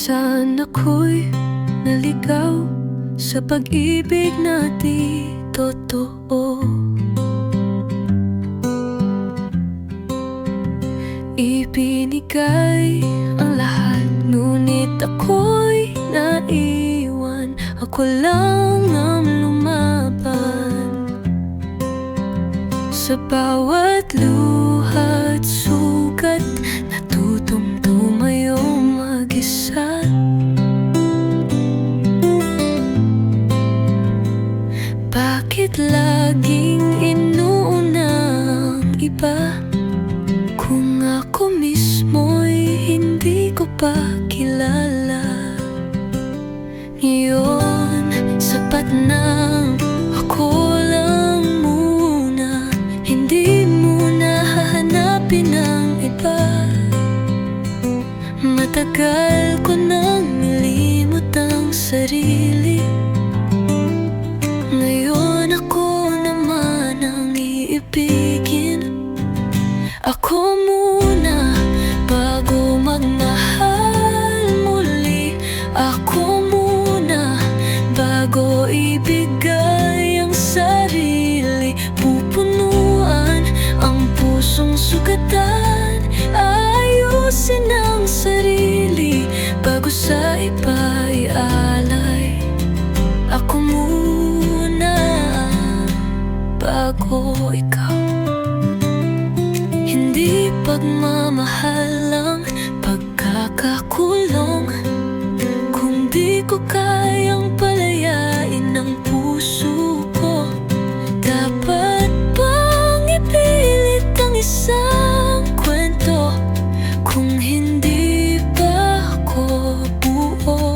Minsan ako'y naligaw sa pag-ibig na di totoo. Ibinigay ang lahat, ngunit ako'y naiwan. Ako lang ang lumaban. Sa bawat luha at sugat, natutong tumayo mag-isa. Bakit laging inuuna ang iba, kung ako mismo'y hindi ko pa kilala? Ngayon, sapat na ako lang muna, hindi muna hahanapin ang iba. Matagal ko nang nilimot ang sarili, ngayon ako naman ang iibigin. Ako muna bago magmahal muli. Ako muna bago ibigay ang sarili. Pupunuan ang pusong sugatan, ayusin ang sarili bago sa iba ialay. Ako muna bago ikaw. Hindi pagmamahal lang pagkakakulong, kung di ko kayang palayain ang puso ko. Dapat bang ipilit ang isang kwento kung hindi pa ako buo?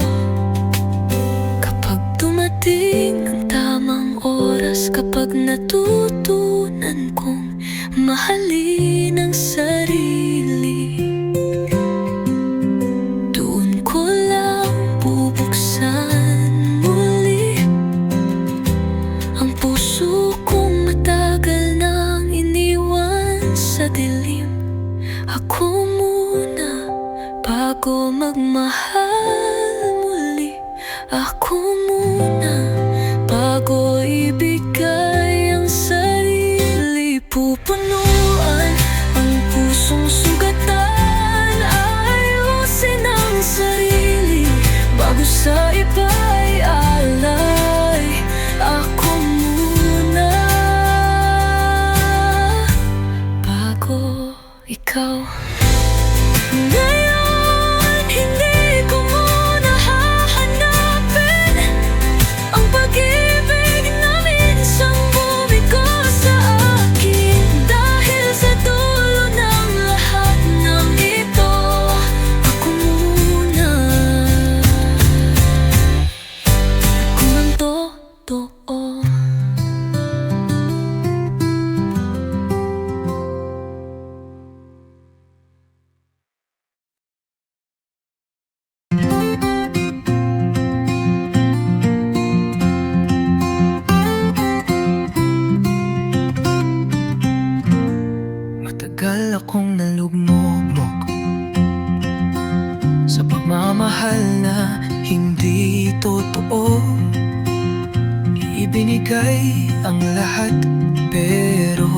Kapag dumating ang tamang oras, kapag natutunan kong mahalin ang sarili, doon ko lang bubuksan muli ang puso kong matagal nang iniwan sa dilim. Ako muna bago magmahal muli. Ako muna bago ibigay ang sarili. Pupunuan ang pusong sugatan, ayusin ang sarili bago sa iba ialay. Ako muna bago ikaw. Ngayon, hindi ko muna hahanapin ang pag-ibig na minsang bumiko sa akin. Dahil sa dulo ng lahat ng ito, ako muna. Ako ang totoo. Matagal akong nalugmok sa pagmamahal na hindi totoo. Ibinigay ang lahat, pero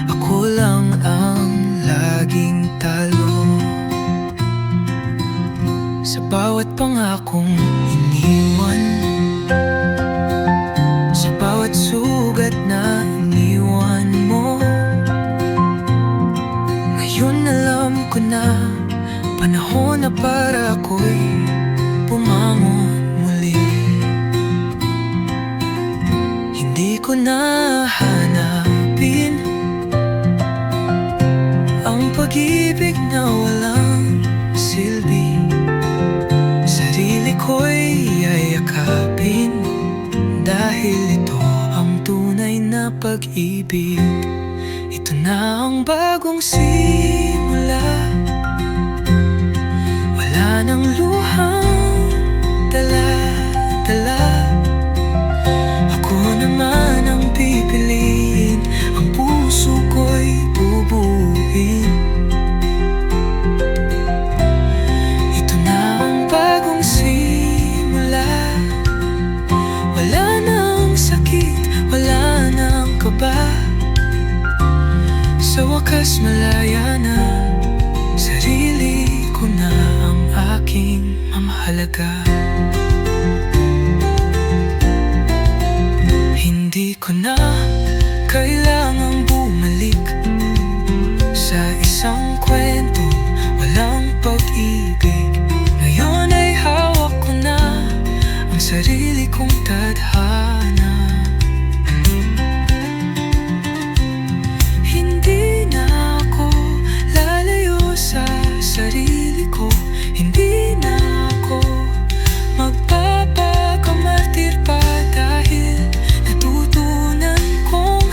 ako lang ang laging talo. Sa bawat pangakong iniwan, sa bawat sugat na iniwan mo, ngayon alam ko na panahon na para ako'y bumangon muli. Hindi ko na hanapin ang pag-ibig na walang silbi. Sarili ko'y yayakapin, dahil ito ang tunay na pag-ibig. Ito na ang bagong simula, wala nang luhang dala-dala. Ako naman ang pipiliin, ang puso ko'y bubuin. Ito na ang bagong wakas malaya na, sarili ko na ang aking mamahalaga. Hindi ko na kailangang bumalik sa isang kwento walang pag-ibig. Ngayon ay hawak ko na ang sarili kong tadhana. Hindi na ako lalayo sa sarili ko. Hindi na ako magpapakamartir pa, dahil natutunan kong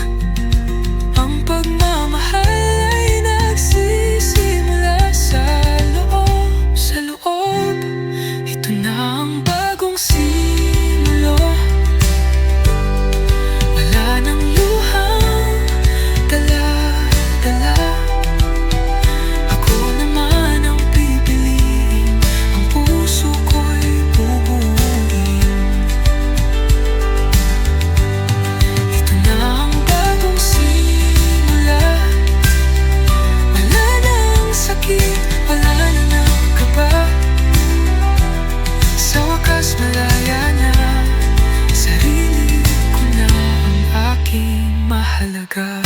ang pagmamahal ay nagsisimula sa loob. Sa loob, ito na ang bagong simulo. Wala nang luhang dala-dala. Ako naman ang pipiliin, ang puso ko'y bubuuin. Ito na ang bagong simula. Wala nang sakit, wala nang kaba. Sa wakas malaya na, sarili ko na ang aking mahalaga.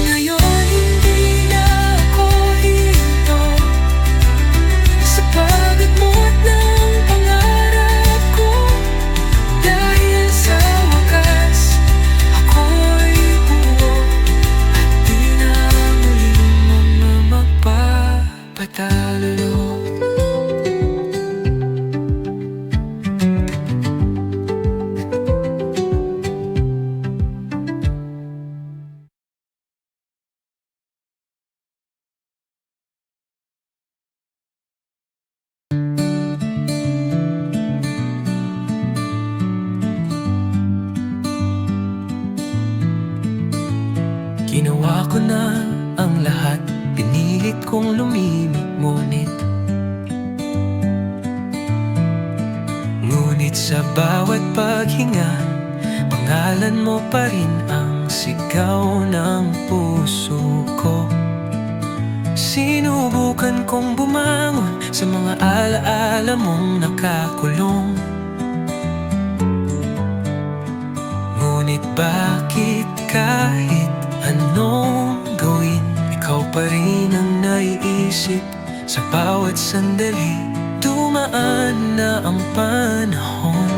Ngayon hindi na ako hinto sa pag-agmot ng pangarap ko, dahil sa wakas ako'y buo at di na muling magpapatalo. Ginawa ko na ang lahat, pinilit kong lumimik, ngunit sa bawat paghinga, pangalan mo pa rin ang sigaw ng puso ko. Sinubukan kong bumangon sa mga alaala mong nakakulong, ngunit bakit kahit anong gawin, ikaw pa rin ang naiisip sa bawat sandali. Dumaan na ang panahon,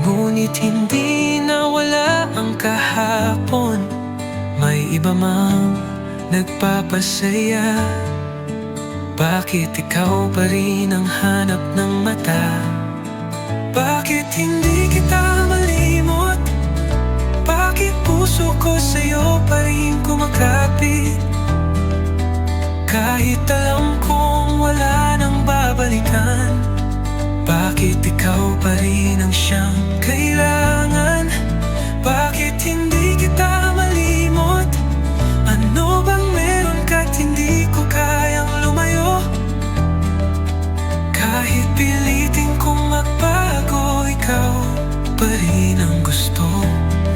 ngunit hindi nawala ang kahapon. May iba mang nagpapasaya, bakit ikaw pa rin ang hanap ng mata? Bakit hindi kita malimot? Bakit puso ko sa'yo pa rin kumakapit? Kahit alam kong wala nang babalikan, bakit ikaw pa rin ang siyang kailangan? Bakit hindi kita malimot? Ano bang meron ka't hindi ko kayang lumayo? Kahit pilitin kong magbago, ikaw pa rin ang gusto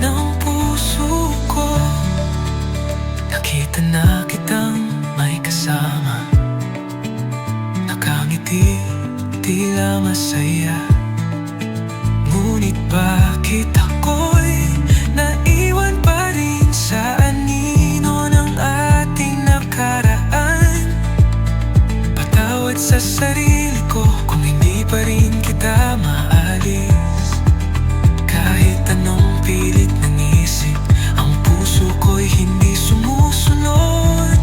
ng puso ko. Nakita na kitang may kasama, nakangiti, tila masaya. Ngunit bakit ako'y naiwan pa rin sa anino ng ating nakaraan? Patawad sa sarili ko kung hindi pa rin kita maalis. Kahit anong pilit ng isip, ang puso ko'y hindi sumusunod.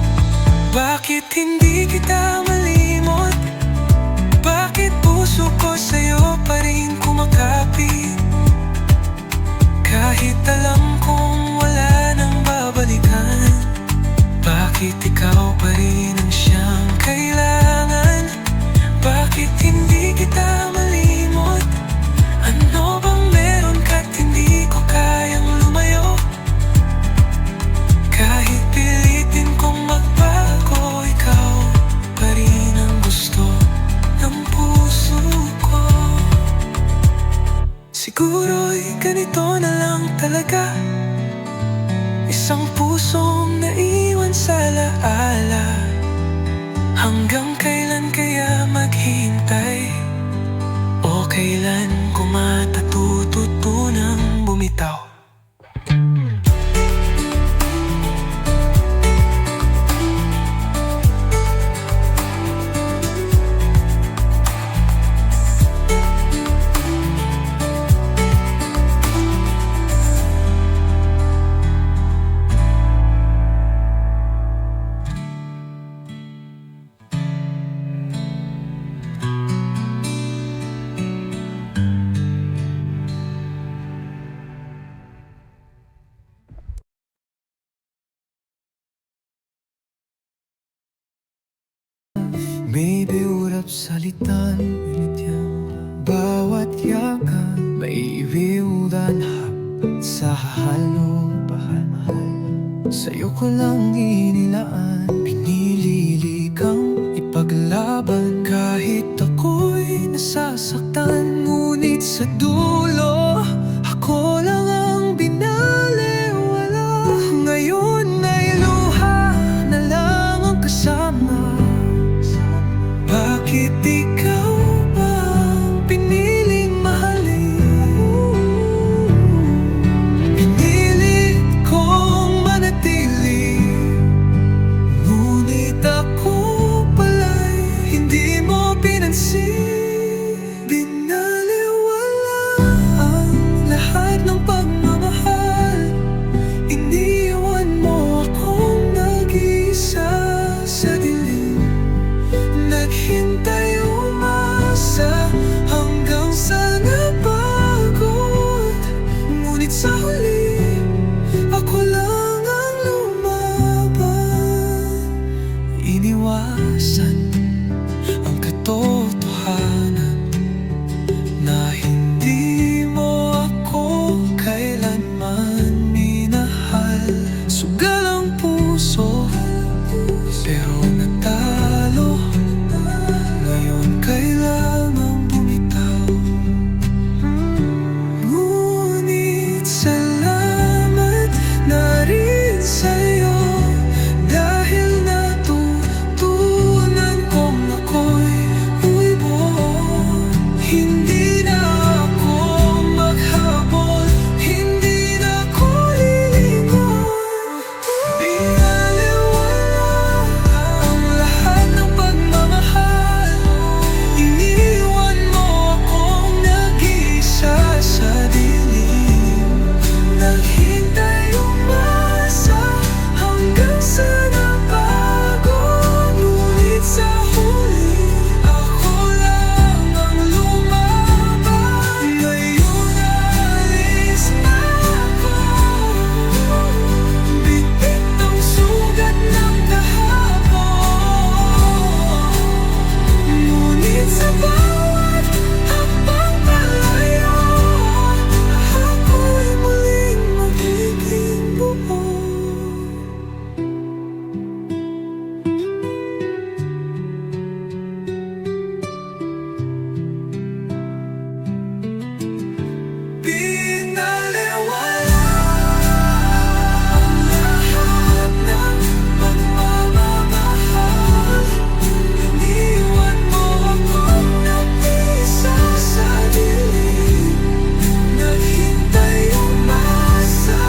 Bakit hindi kita malimot? Bakit puso ko sa'yo pa rin kumakapit? Kahit alam kong wala nang babalikan, bakit ikaw pa rin ang siyang kailangan? Bakit hindi kita malimot? Ano bang meron ka't hindi ko kayang lumayo? Kahit pilitin kong magbago, ikaw pa rin ang gusto ng puso ko. Siguro'y ganito na lang talaga, isang pusong naiiwan sa alaala. Hanggang kailan kaya maghintay? O kailan ko matutunang bumitaw? May biurap salitan, bawat yakan may ibiudan sa halo-bahal. Sa'yo ko lang inilaan, pinili kang ipaglaban. Kahit ako'y nasasaktan, ngunit sa dulo ako lang ang binaliwala. Ngayon ay luha na lang ang kasama. Bakit ikaw ba ang piniling mahalin? Pinilit kong manatili, ngunit ako pala'y hindi mo pinansin. Binaliwala ang lahat ng pagmamahal. Iniwan mo akong nag-iisa sa dilim. Naghintay umasa hanggang sa napagod. Ngunit sa huli, ako lang ang lumaban. Iniwasan ang katotohanan na hindi mo ako kailanman minahal. Sugal ang puso, pero natalo. Ngayon kailangang bumitaw. Ngunit salamat na rin sa'yo, dahil natutunan kong ako'y buibon. Hindi na ako maghabol, hindi na ako lilingon. Binaliwala ang lahat ng pagmamahal. Iniwan mo akong nag-iisa sa dilim. Naghintay umasa hanggang sa napagod. Ngunit sa huli, ako lang ang lumaban. Ngayon alis na ako, bitbit ang sugat ng kahapon. Ngunit sa bawat hakbang palayo, ako'y muling magiging buo. Binaliwala ang lahat ng pagmamahal. Iniwan mo akong nag-iisa sa dilim. Naghintay umasa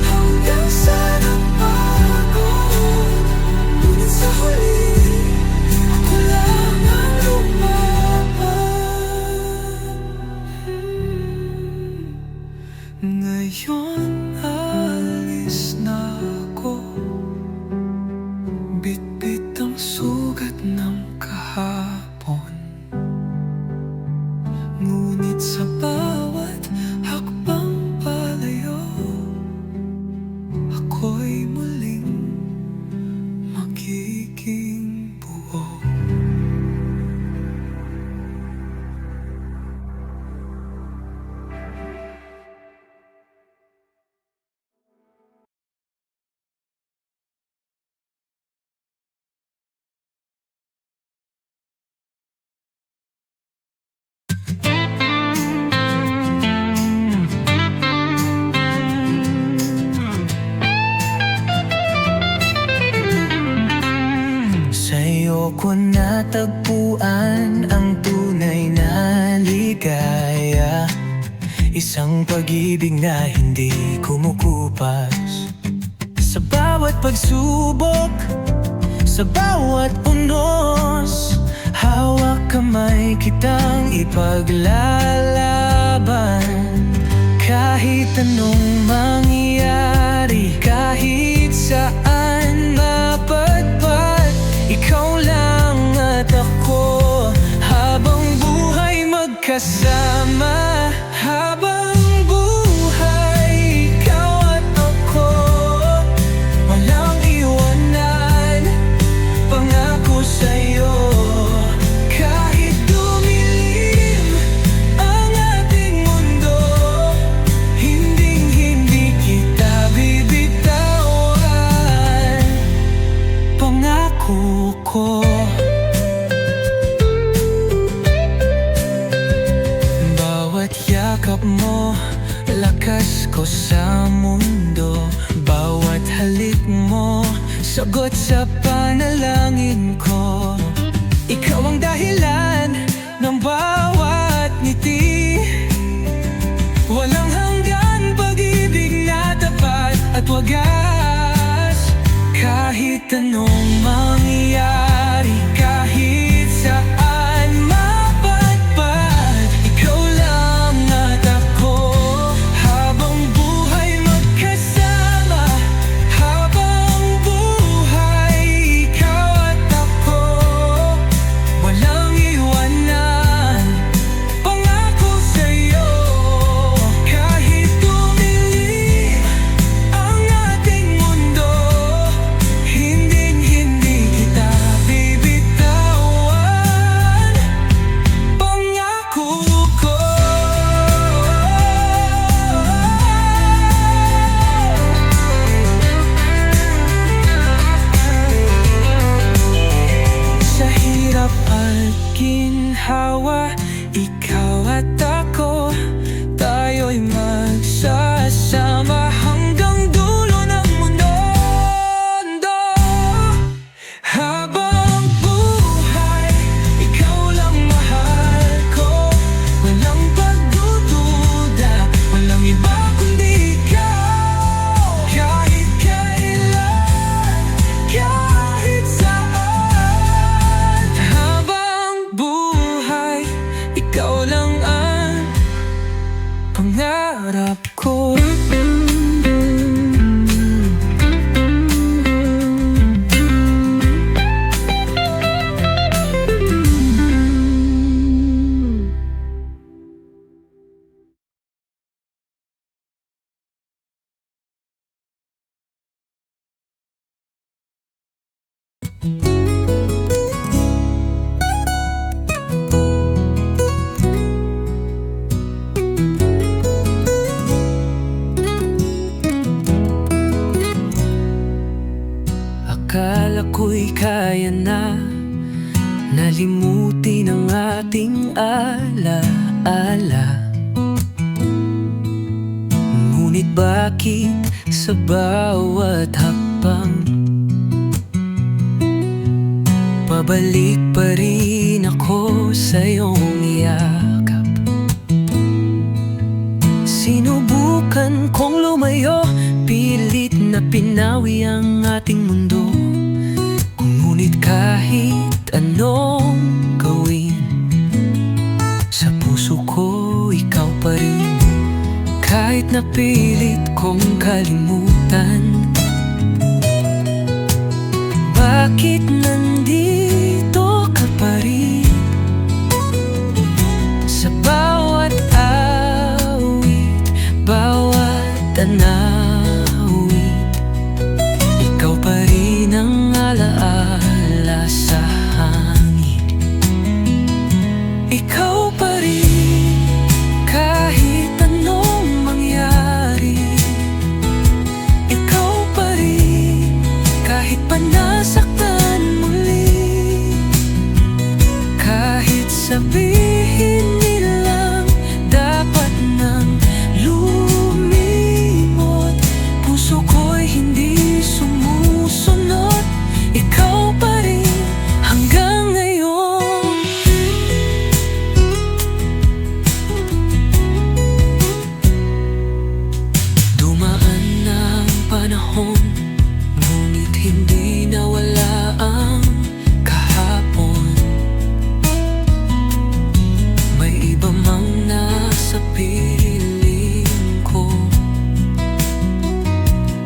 hanggang sa napagod. Ngunit sa huli, ako lang ang lumaban. Ngayon alis na ako, bitbit ang sugat ng kahapon. Ngunit sa bawat hakbang palayo, ako'y muling magiging buo. matagpuan ang tunay na ligaya. Isang pag-ibig na hindi kumukupas. Sa bawat pagsubok, sa bawat unos, hawak kamay kitang ipaglalaban. Kahit anong mangyari, kahit saan mapadpad, ikaw lang at ako, habang buhay magkasama. Habang buhay, ikaw at ako, walang iwanan, pangako sa'yo. Kahit dumilim ang ating mundo, hinding-hindi kita bibitawan, pangako ko. Bawat yakap mo, lakas ko sa mundo. Bawat halik mo, sagot sa panalangin ko. Ikaw ang dahilan ng bawat ngiti. Walang hanggan, pag-ibig na tapat at wagas. Kahit anong mangyari, kahit saan mapadpad, ikaw lang at ako, habang buhay magkasama. Habang buhay, ikaw at ako, walang iwanan, pangako sa'yo. Kahit dumilim ang ating mundo, hinding-hindi kita bibitawan, pangako ko. Sa hirap at ginhawa, ikaw at ako, tayo'y magsasama hanggang dulo ng mundo. Habang buhay, ikaw lang mahal ko, walang pagdududa, walang iba kundi ikaw. Kahit kailan, kahit saan, habang buhay, ikaw lang ang pangarap ko. Akala ko'y kaya na nalimutin ang ating alaala. Ngunit bakit sa bawat hakbang, pabalik pa rin ako sa iyong yakap? Sinubukan kong lumayo, pilit na pinawi ang ating mundo. Ngunit kahit anong gawin, sa puso ko ikaw pa rin. Kahit napilit kong kalimutan, bakit nandito ka pa rin? Sa bawat awit, bawat tanawin, ikaw pa rin ang alaala sa hangin. Ikaw pa rin, kahit anong mangyari. Ikaw pa rin, kahit pa nasaktan muli. Kahit sabihin nilang dapat nang lumimot, panahon, ngunit hindi nawala ang kahapon. May iba mang nasa piling ko,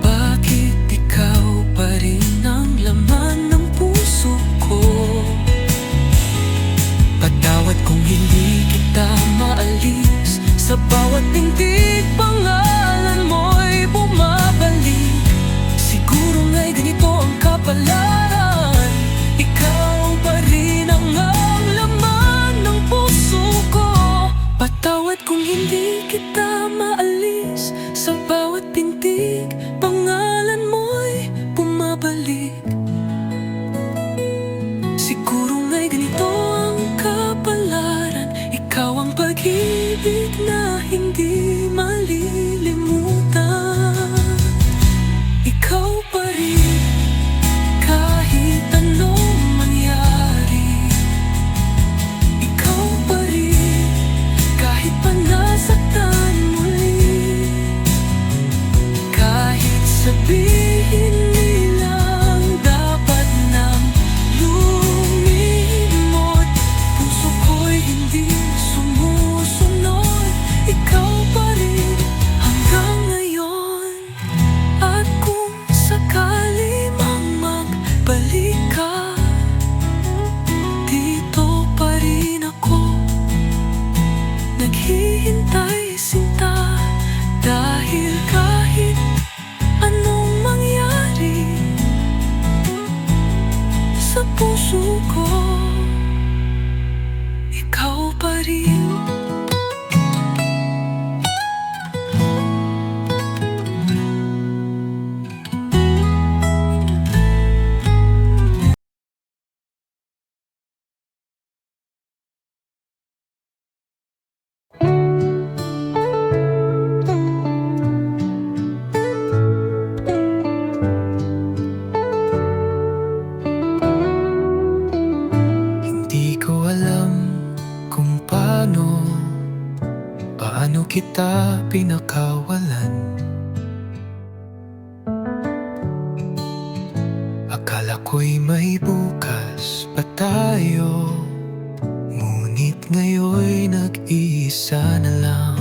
bakit ikaw pa rin ang laman ng puso ko? Patawad kung hindi kita maalis, sa bawat tintig pangalan mo'y bumabalik. Siguro nga'y ganito ang kapalaran, ikaw pa rin ang laman ng puso ko. Patawad kung hindi kita maalis, sa bawat tintig pangalan mo'y bumabalik. Siguro nga'y ganito ang kapalaran, ikaw ang pag-ibig na hindi malilimutan. Ikaw pa rin kahit anong mangyari, ikaw pa rin kahit pa nasaktan muli. Kahit sabihin nilang dapat nang lumimot, puso ko'y hindi sumusunod. Ikaw pa rin hanggang ngayon. At kung sakali mang magbalik ka, dito pa rin ako, naghihintay sinta. Dahil kahit anong mangyari sa puso ko, ikaw pa rin. Hindi ko alam kung paano kita pinakawalan. Akala ko'y may bukas pa tayo, ngunit ngayon'y nag-iisa na lang.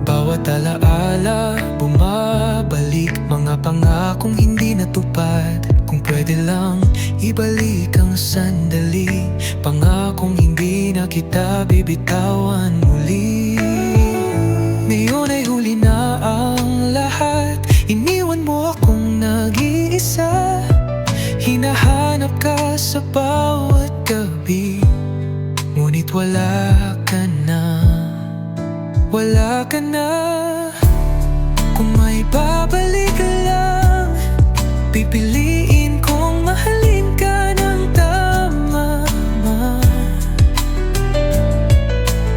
Bawat alaala bumabalik, mga pangakong hindi natupad. Kung pwede lang ibalik ang sandali, pangakong hindi na kita bibitawan muli. Ngayon ay huli na ang lahat, iniwan mo akong nag-iisa. Hinahanap ka sa bawat gabi, ngunit wala ka na, wala ka na. Kung may babalik ka lang, pipiliin kong mahalin ka ng tama.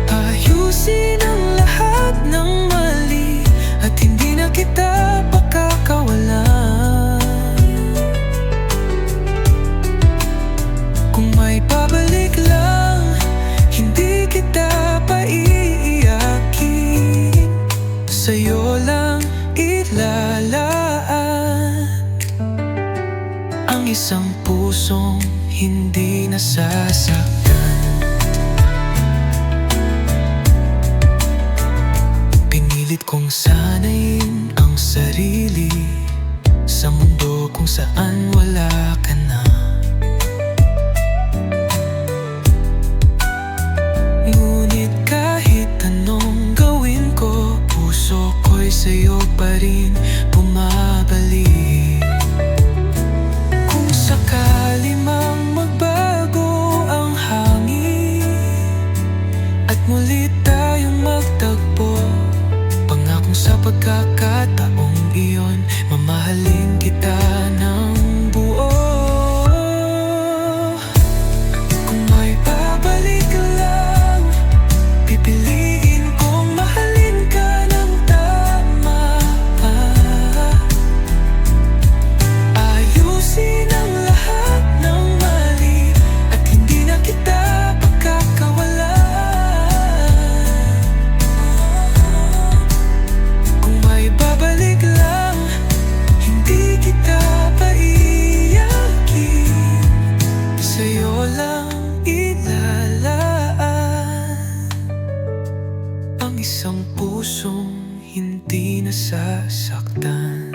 Ayusin ang lahat ng mali at hindi na kita pakakawalan. Kung may babalik lang, hindi kita paiiyakin, sa'yo lang ilalaan ang isang pusong hindi nasasaktan. Pinilit kong sanayin ang sarili sa mundo kung saan wala ka na. Ngunit kahit anong gawin ko, puso ko'y sa'yo pa rin bumabalik. Kung sakali mang magbago ang hangin at muli tayong magtagpo, pangakong sa pagkakataong iyon, mamahalin kita ng buo. Kung may babalik lang, pipiliin kong mahalin ka ng tama. Ayusin ang lahat ng mali at hindi na kita pakakawalan. ang isang pusong hindi nasasaktan.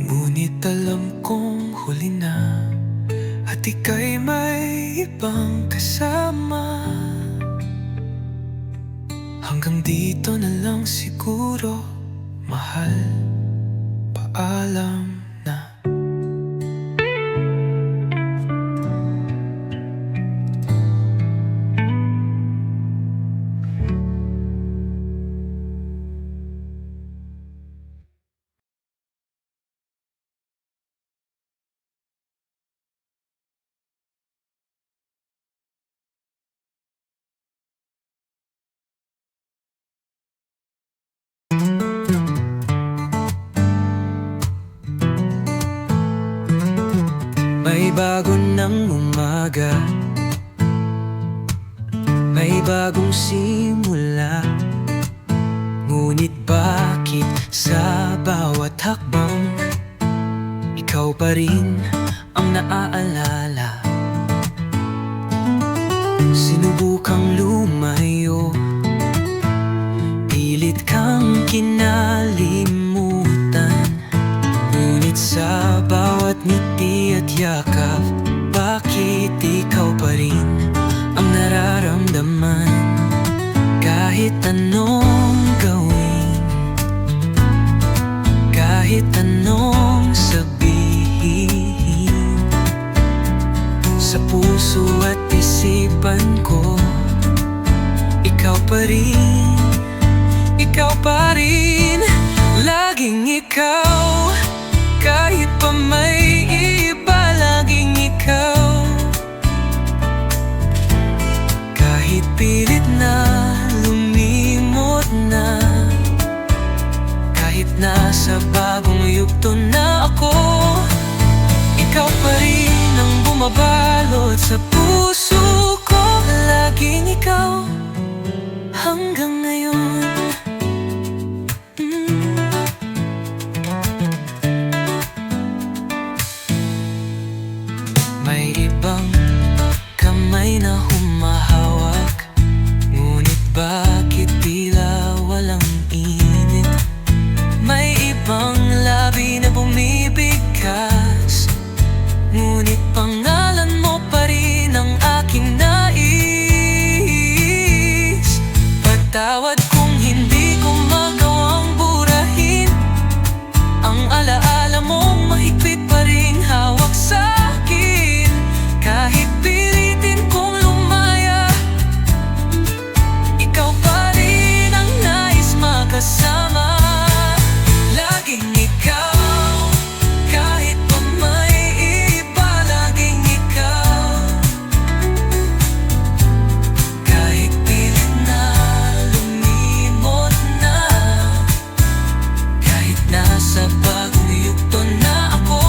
Ngunit alam kong huli na, at ika'y may ibang kasama. Hanggang dito na lang siguro, mahal. Paalam na. May bago ng umaga, may bagong simula. Ngunit bakit sa bawat hakbang ikaw pa rin ang naaalala? Sinubukang lumayo, pilit kang kinalimutan. Ngunit sa bawat ngiti at yakap, bakit ikaw pa rin ang nararamdaman? Kahit anong gawin, kahit anong sabihin, sa puso at isipan ko, ikaw pa rin, ikaw pa rin. Laging ikaw, kahit pa may iba, laging ikaw. Kahit pilit na lumimot na, kahit nasa bagong yugto na ako, ikaw pa rin ang bumabalot sa puso ko. Laging ikaw, hanggang ngayon. May ibang kamay na humahawak, ngunit bakit tila walang init? May ibang labi na bumibigkas, ngunit pangalan mo pa rin ang aking nais. Patawad kung hindi ko magawang burahin ang alaala mong mahigpit pa rin hawak sa akin. Kahit pilitin kong lumaya, ikaw pa rin ang nais makasama. Laging ikaw, kahit pa may iba, laging ikaw. Kahit pilit na lumimot na, kahit nasa bagong yugto na ako,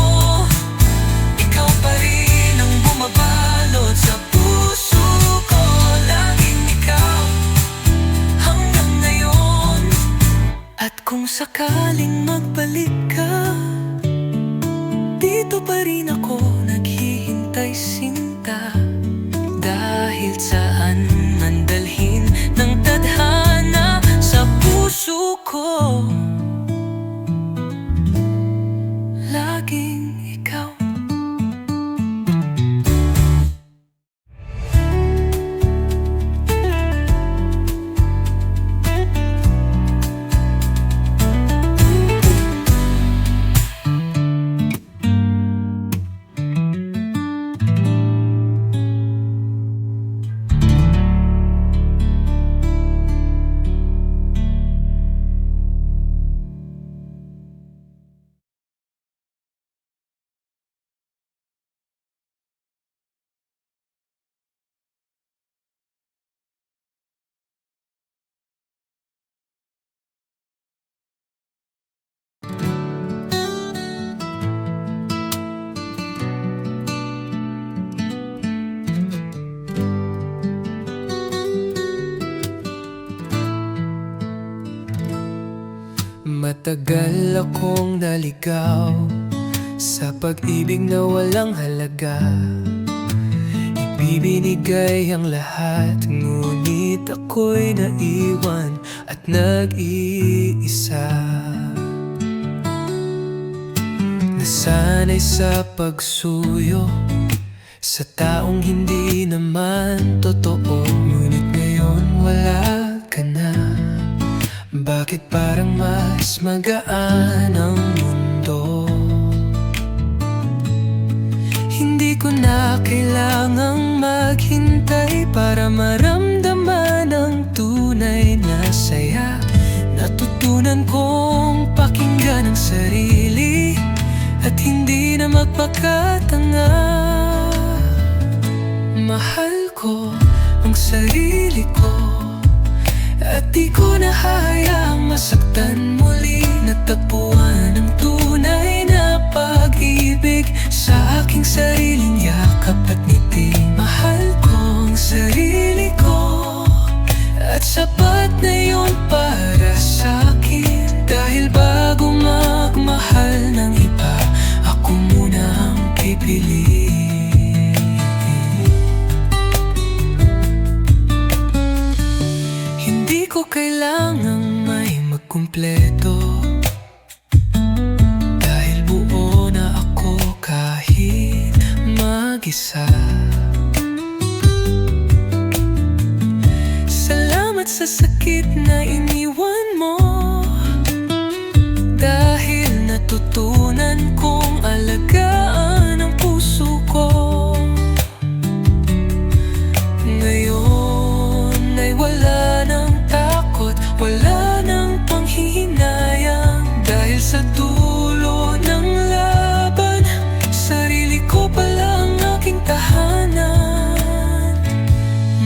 ikaw pa rin ang bumabalot sa puso ko. Laging ikaw, hanggang ngayon. At kung sakaling magbalik ka, dito pa rin ako naghihintay, sinta. Dahil saan man dalhin ng tadhana sa puso ko, laging ikaw. Matagal akong naligaw sa pag-ibig na walang halaga. Ibibinigay ang lahat, ngunit ako'y naiwan at nag-iisa. Nasanay sa pagsuyo sa taong hindi naman totoo. Ngunit ngayon wala ka na. Bakit parang mas magaan ang mundo? Hindi ko na kailangang maghintay para maramdaman ang tunay na saya. Natutunan kong pakinggan ang sarili at hindi na magpakatanga. Mahal ko ang sarili ko at di ko na hayaang masaktan muli. Natagpuan ang tunay na pag-ibig sa aking sariling yakap at ngiti. Mahal ko ang sarili ko at sapat na yun para sa'kin. Dahil bago magmahal ng iba, ako muna ang pipiliin. Hindi ko kailangang may magkumpleto, dahil buo na ako kahit mag-isa. Salamat sa sakit na iniwan mo, dahil natutunan kong alagaan ang puso ko. Ngayon ay wala nang takot, wala nang panghihinayang. Dahil sa dulo ng laban, sarili ko pala ang aking tahanan.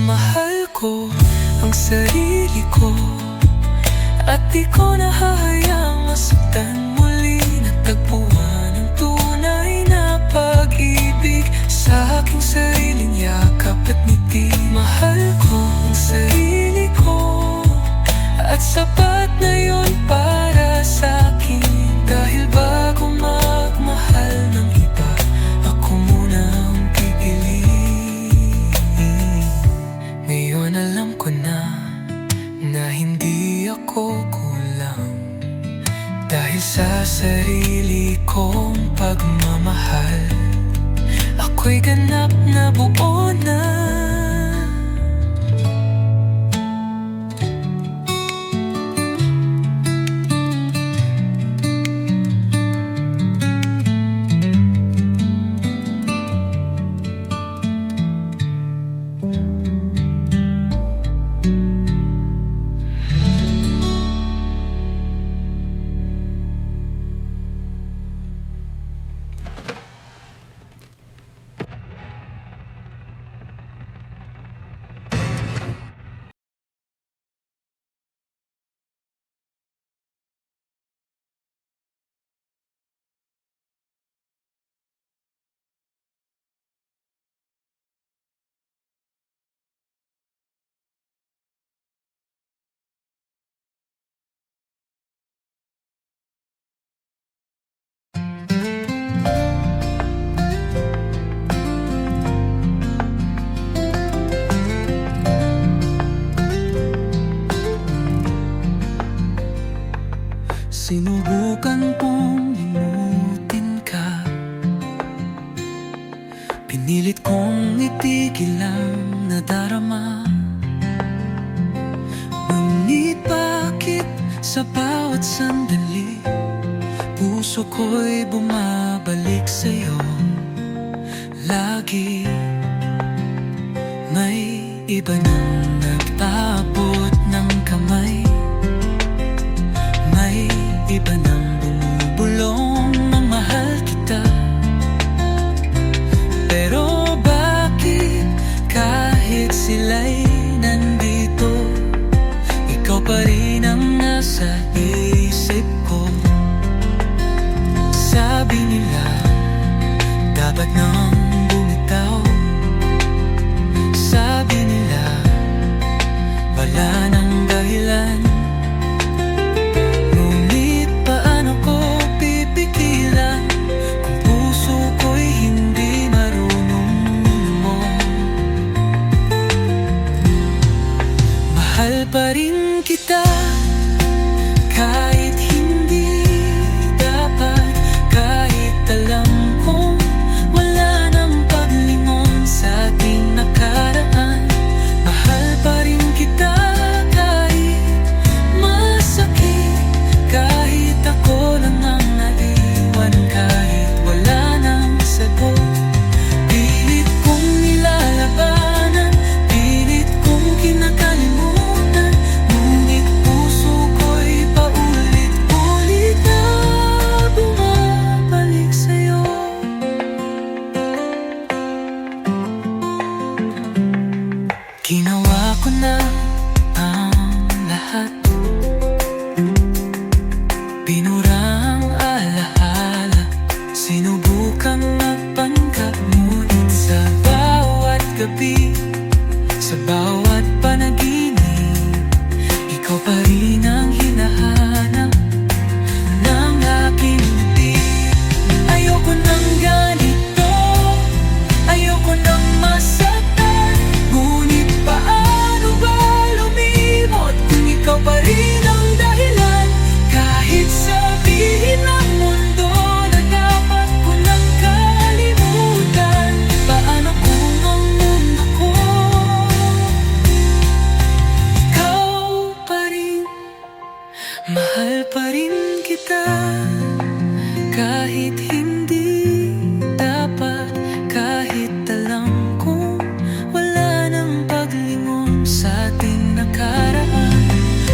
Mahal ko ang sarili ko at di ko na hahayaang masaktan muli. Natagpuan ang tunay na pag-ibig sa aking sariling yakap at ngiti. Mahal ko ang sarili ko at sapat na yun para sa'kin. Dahil bago magmahal ng iba, ako muna ang pipiliin. Ngayon alam ko na hindi ako kulang, dahil sa sarili kong pagmamahal, ako'y ganap na buo na. Sinubukan kong limutin ka, pinilit kong itigil ang nadarama. Ngunit bakit sa bawat sandali, puso ko'y bumabalik sa'yo lagi. May iba nang nagtaabot ng kamay, may iba nang bumubulong ng mahal kita. Pero bakit kahit sila'y nandito, ikaw pa rin ang nasa isip ko? Sabi nila dapat nang bumitaw, sabi nila Mahal pa rin kita kahit hindi dapat, kahit alam kong wala nang paglingon sa ating nakaraan. Mahal pa rin kita kahit masakit, kahit ako lang ang naiwan, kahit wala nang sagot. Pilit kong nilalabanan, pilit kong kinakalimutan, ngunit puso ko'y paulit-ulit na bumabalik sa'yo. Ginawa ko na ang lahat, binura ang alaala, sinubukang magpanggap, ngunit sa bawat gabi, sa bawat panaginip, ikaw pa rin ang hinahanap ng aking ngiti. Ayoko nang ganito, ayoko nang masaktan, ngunit paano ba lumimot kung ikaw pa rin ang dahilan? Kahit sabihin ng mundo na dapat ko nang kalimutan, paano kung ang mundo ko ikaw pa rin? Mahal pa rin kita kahit hindi dapat, kahit alam kong wala nang paglingon sa ating nakaraan.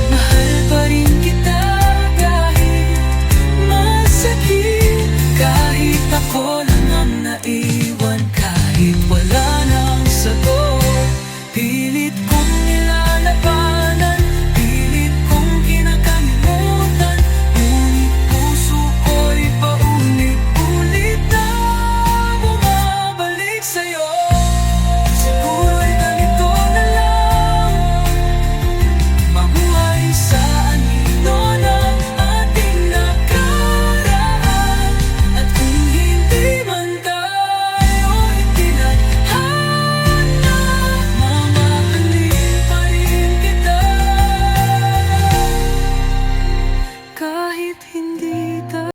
Mahal pa rin kita kahit masakit, kahit ako lang ang naiwan, kahit wala nang sagot. Pilit kong nilalabanan, pilit kong kinakalimutan, ngunit puso ko'y paulit-ulit na bumabalik sa'yo. Siguro'y ganito na lang, mabuhay sa anino ng ating nakaraan. At kung hindi man tayo itinadhana, mamahalin pa rin kita kahit hindi tayo.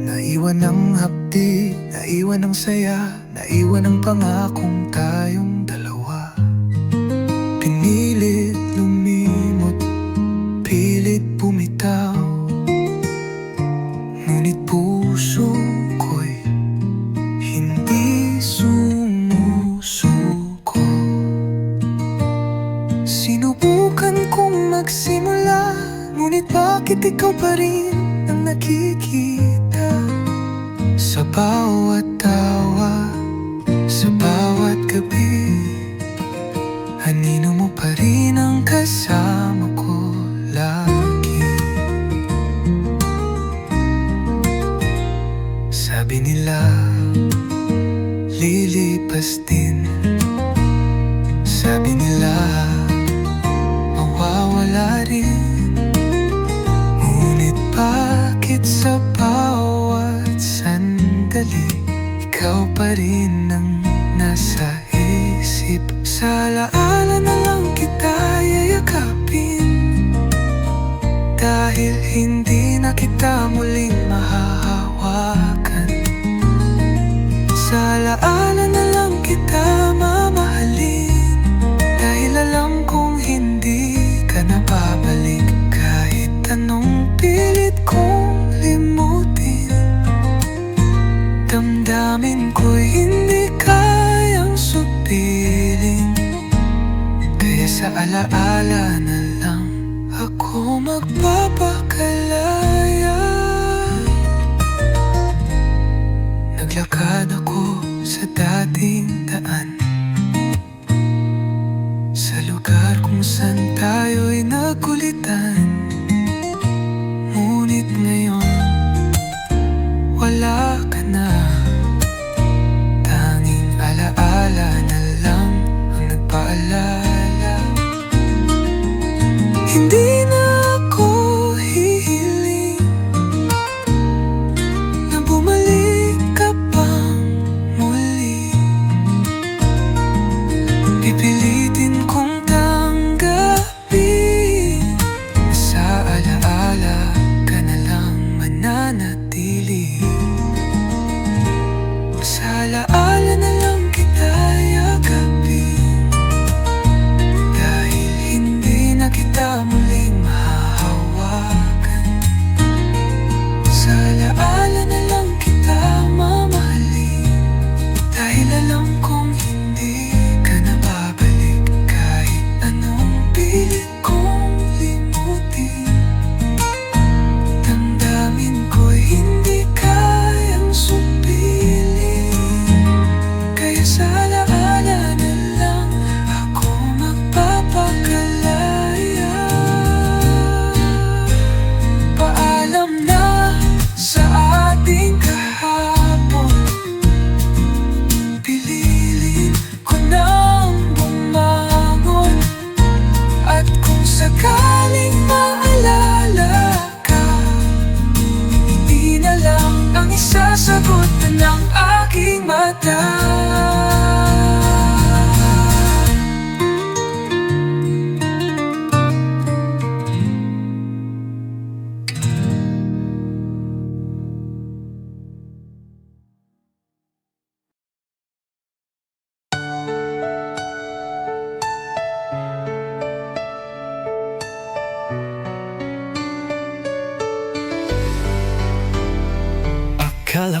Naiwan ang hapdi, naiwan ang saya, naiwan ang pangakong tayong dalawa. Pinilit lumimot, pilit bumitaw, ngunit puso ko'y hindi sumusuko. Sinubukan kong magsimula, ngunit bakit ikaw pa rin ang nakikita? Sa bawat tawa, sa bawat gabi, anino mo pa rin ang kasama ko lagi. Sabi nila, lilipas din. Sabi nila, mawawala rin. Ngunit bakit sa bawat sandali, ikaw pa rin ang nasa isip? Sa alaala na lang kita yayakapin, dahil hindi na kita muling mahahawakan. Sa alaala na lang kita mamahalin, dahil alam kong hindi ka na babalik. Kahit anong pilit kong limutin, damdamin ko'y hindi kayang supilin. Kaya sa alaala na lang ako magpapakalaya. Naglakad ako sa dating daan, sa lugar kung saan tayo'y nagkulitan. Ngunit ngayon, wala ka na. Tanging alaala na lang ang nagpaalala. Hindi na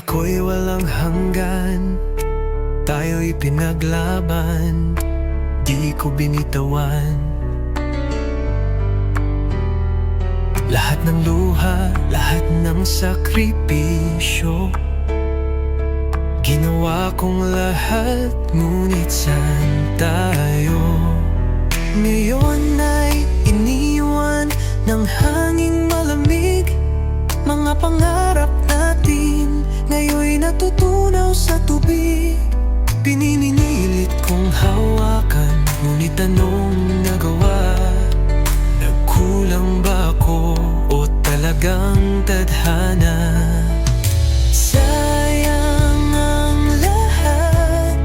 ako'y walang hanggan. Tayo'y pinaglaban, di ko binitawan. Lahat ng luha, lahat ng sakripisyo, ginawa kong lahat, ngunit saan tayo? Ngayon ay iniwan ng hanging malamig. Mga pangarap natin ngayon'y natutunaw sa tubig. Pininilit kong hawakan, ngunit anong nagawa? Nagkulang ba ako o talagang tadhana? Sayang ang lahat,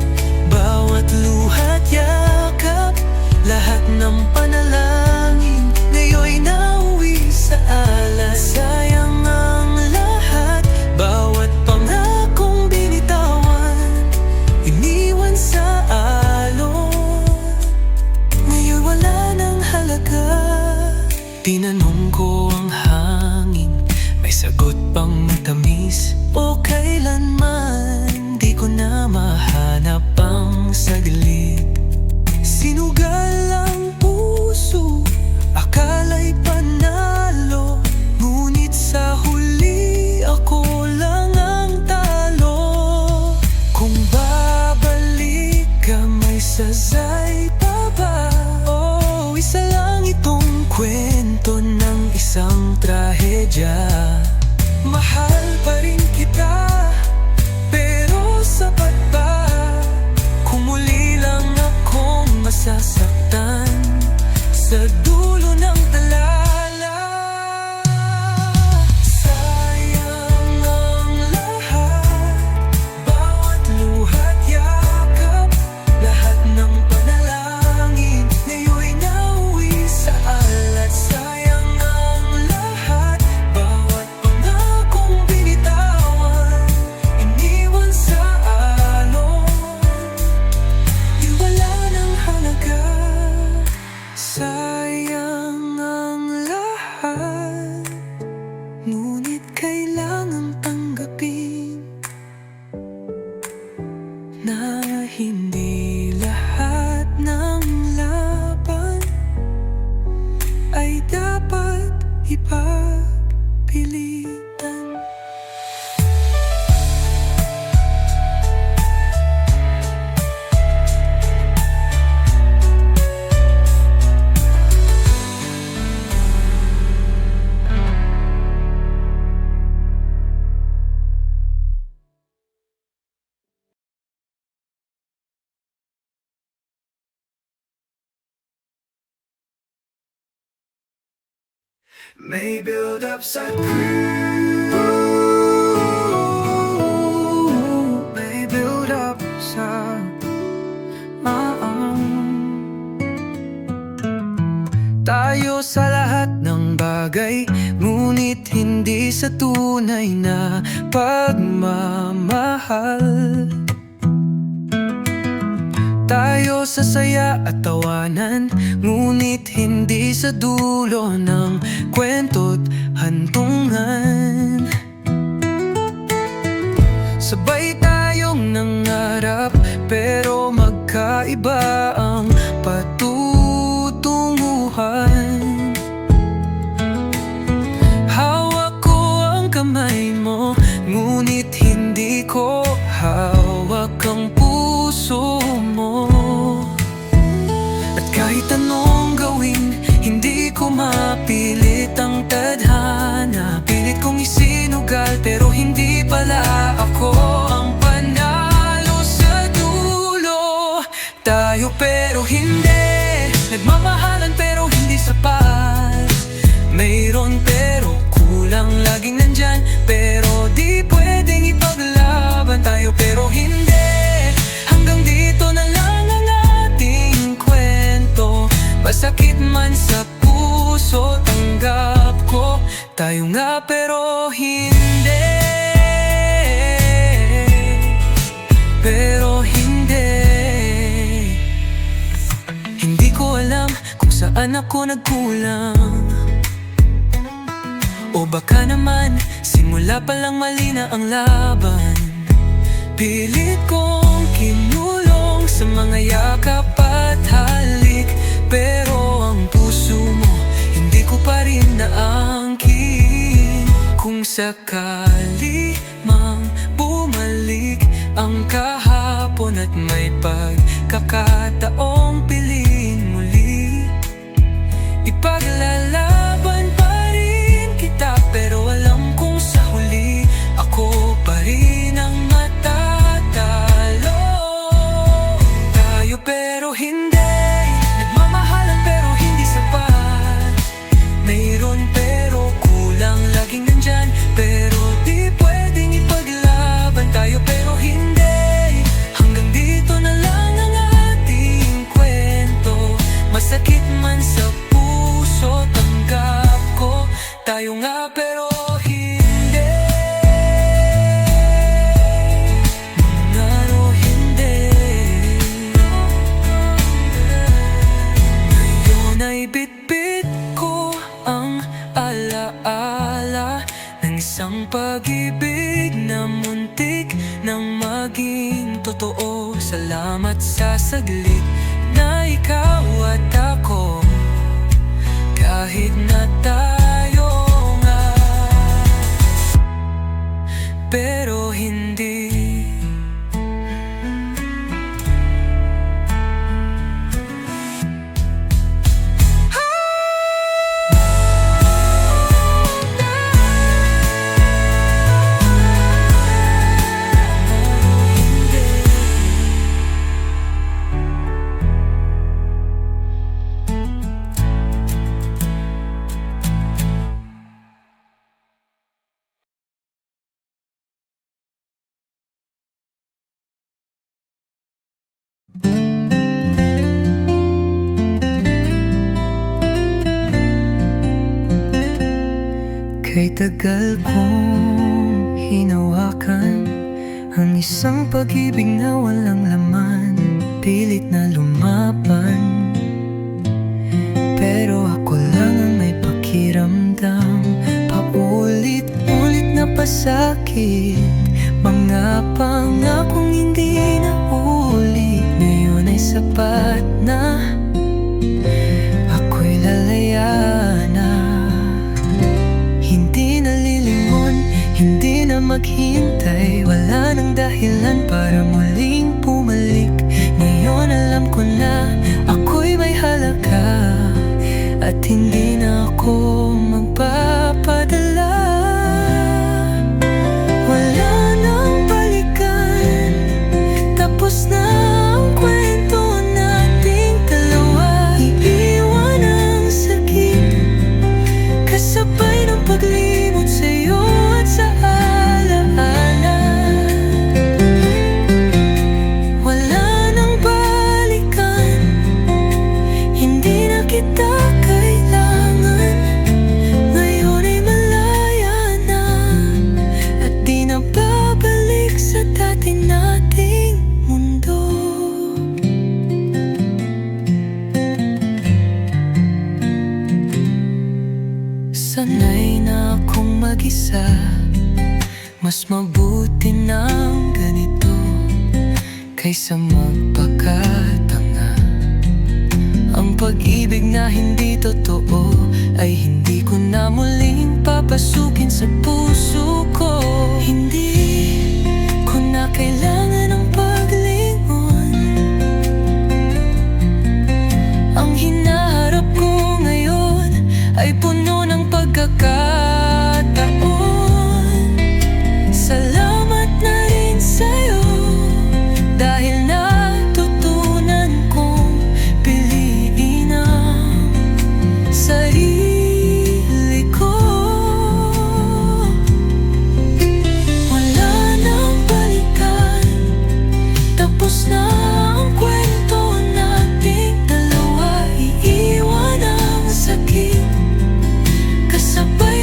bawat luha't yakap, lahat ng panalangin ngayon'y nauwi sa alas. Sayang ang lahat, bawat pangakong binitawan, iniwan sa alon, ngayon wala nang halaga. Tinanong ko ang hangin, may sagot bang tamis? O kailanman di ko na mahanap ang saglit. Sinugal ang puso, akala'y panalo, ngunit sa huli ako lang ang talo. Kung babalik ka, may sasay pa ba? Oh, isa lang itong kwento ng isang trahedya. Mahal pa rin kita, pero sapat ba? Kung muli lang akong masasaktan sa dulo ng talala. Sayang ang lahat, bawat luha't yakap, lahat ng panalangin ngayon'y nauwi sa alat. Sayang ang lahat, bawat pangakong binitawan, iniwan sa alon, di wala nang halaga. Sayang ang lahat, ngunit kailangang tanggapin na hindi lahat ng laban ay dapat ipagpilitan. May build up sa may build up sa tayo sa lahat ng bagay, ngunit hindi sa tunay na pagmamahal. Tayo sa saya at tawanan, ngunit hindi sa dulo ng kwento't hantungan. Sabay tayong nangarap, pero magkaiba ang patutunguhan. Hawak ko ang kamay mo, ngunit hindi ko hawak ang puso mo. At kahit anong gawin, hindi ko mapilit ang tadhana. Pilit kong isinugal, pero hindi pala ako ang panalo sa dulo. Tayo pero hindi, nagmamahalan pero hindi sapat. Mayroon pero kulang, laging nandyan pero di pwedeng ipaglaban. Tayo pero hindi, hanggang dito na lang ang ating kwento. Masakit man sa puso, tanggap ko. Tayo nga pero hindi, pero hindi. Hindi ko alam kung saan ako nagkulang, o baka naman simula pa lang mali na ang laban. Pilit kong kinulong sa mga yakap at halik, pero ang puso mo hindi ko pa rin naangkin. Kung sakali mang bumalik ang kahapon at may pagkakataong piliin muli, ipaglalaban pa rin kita, pero alam kong sa huli ako pa rin ang matatalo. Tayo pero hindi, nagmamahalan pero hindi sapat. Mayroon pero kulang, laging nandyan pero di pwedeng ipaglaban. Tayo pero hindi, hanggang dito na lang ang ating kwento. Masakit man sa puso, tanggap ko, tayo nga pero hindi. Ngaro hindi. Ngayon ay bitbit ko ang alaala ng isang pag-ibig na muntik nang maging totoo. Salamat sa saglit na ikaw at ako, kahit na tayo nga pero hindi. Kay tagal kong hinawakan ang isang pag-ibig na walang laman, pilit na lumaban, pero ako lang ang may pakiramdam. Paulit-ulit na pasakit, mga pangakong hindi na uli, ngayon ay sapat na, ako'y lalaya na. Hindi na lilingon, hindi na maghintay, wala nang dahilan para muling bumalik. Ngayon alam ko na ako'y may halaga at hindi na ako magpapadala. Wala nang balikan, tapos na ang kwento nating dalawa. Iiwan ang sakit kasabay ng paglimot sa'yo at sa alaala. Wala nang balikan, hindi na kita kailangan. Ngayon ay malaya na at di na babalik sa dati nating mundo. Sanay na akong mag-isa, mas mabuti ng ganito kaysa magpakatanga. Ang pag-ibig na hindi totoo ay hindi ko na muling papasukin sa puso ko. Hindi ko na kailangan ng paglingon. Ang hinaharap ko ngayon ay puno ng pagkakataon. Salamat na rin sa'yo, dahil natutunan kong piliin ang sarili ko. Wala nang balikan, tapos na ang kwento nating dalawa. Iiwan ang sakit kasabay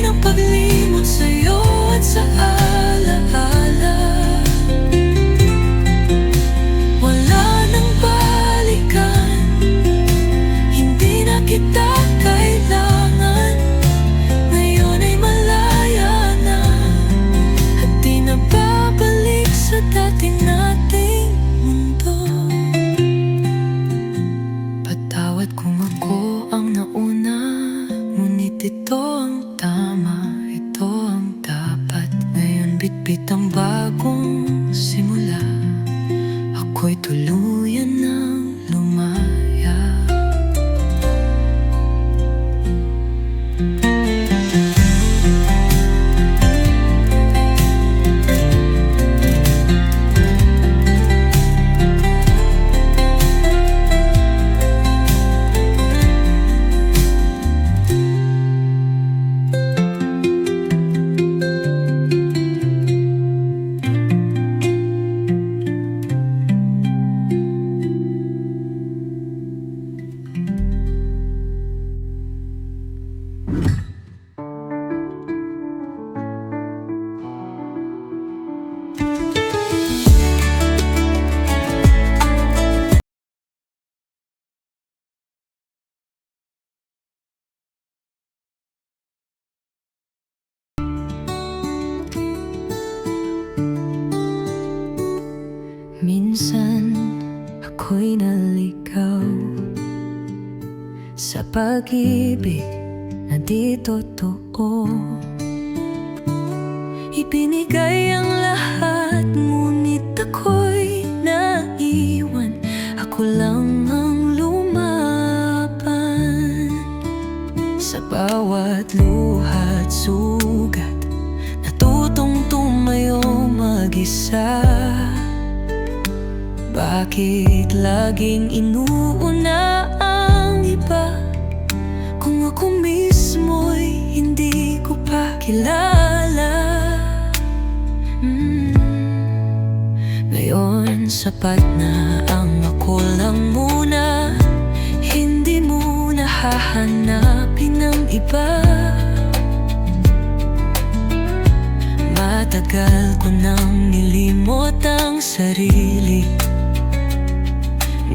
tama, ito ang dapat. Ngayon bitbit ang bagong simula. Ako'y tuluyan ng lumaya. Minsan ako'y naligaw sa pag-ibig na di totoo. Ibinigay ang lahat, ngunit ako'y naiwan. Ako lang ang lumaban. Sa bawat luha at sugat, natutong tumayo mag-isa. Bakit laging inuuna ang iba, kung ako mismo'y hindi ko pa kilala? Ngayon sapat na ang ako lang muna. Hindi mo na hahanapin ng iba. Matagal ko nang nilimot ang sarili.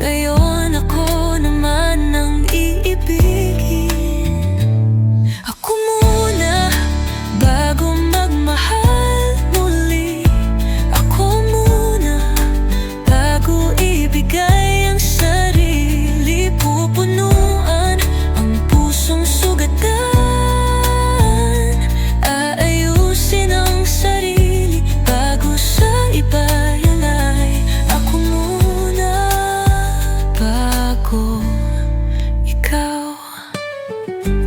Ngayon ako naman ang iibigin. Ako muna bago magmahal muli. Ako muna bago ibigay ang sarili. Pupunuan ang pusong sugatan. Aayusin ang sarili bago sa iba ilay. Ako muna bago ikaw.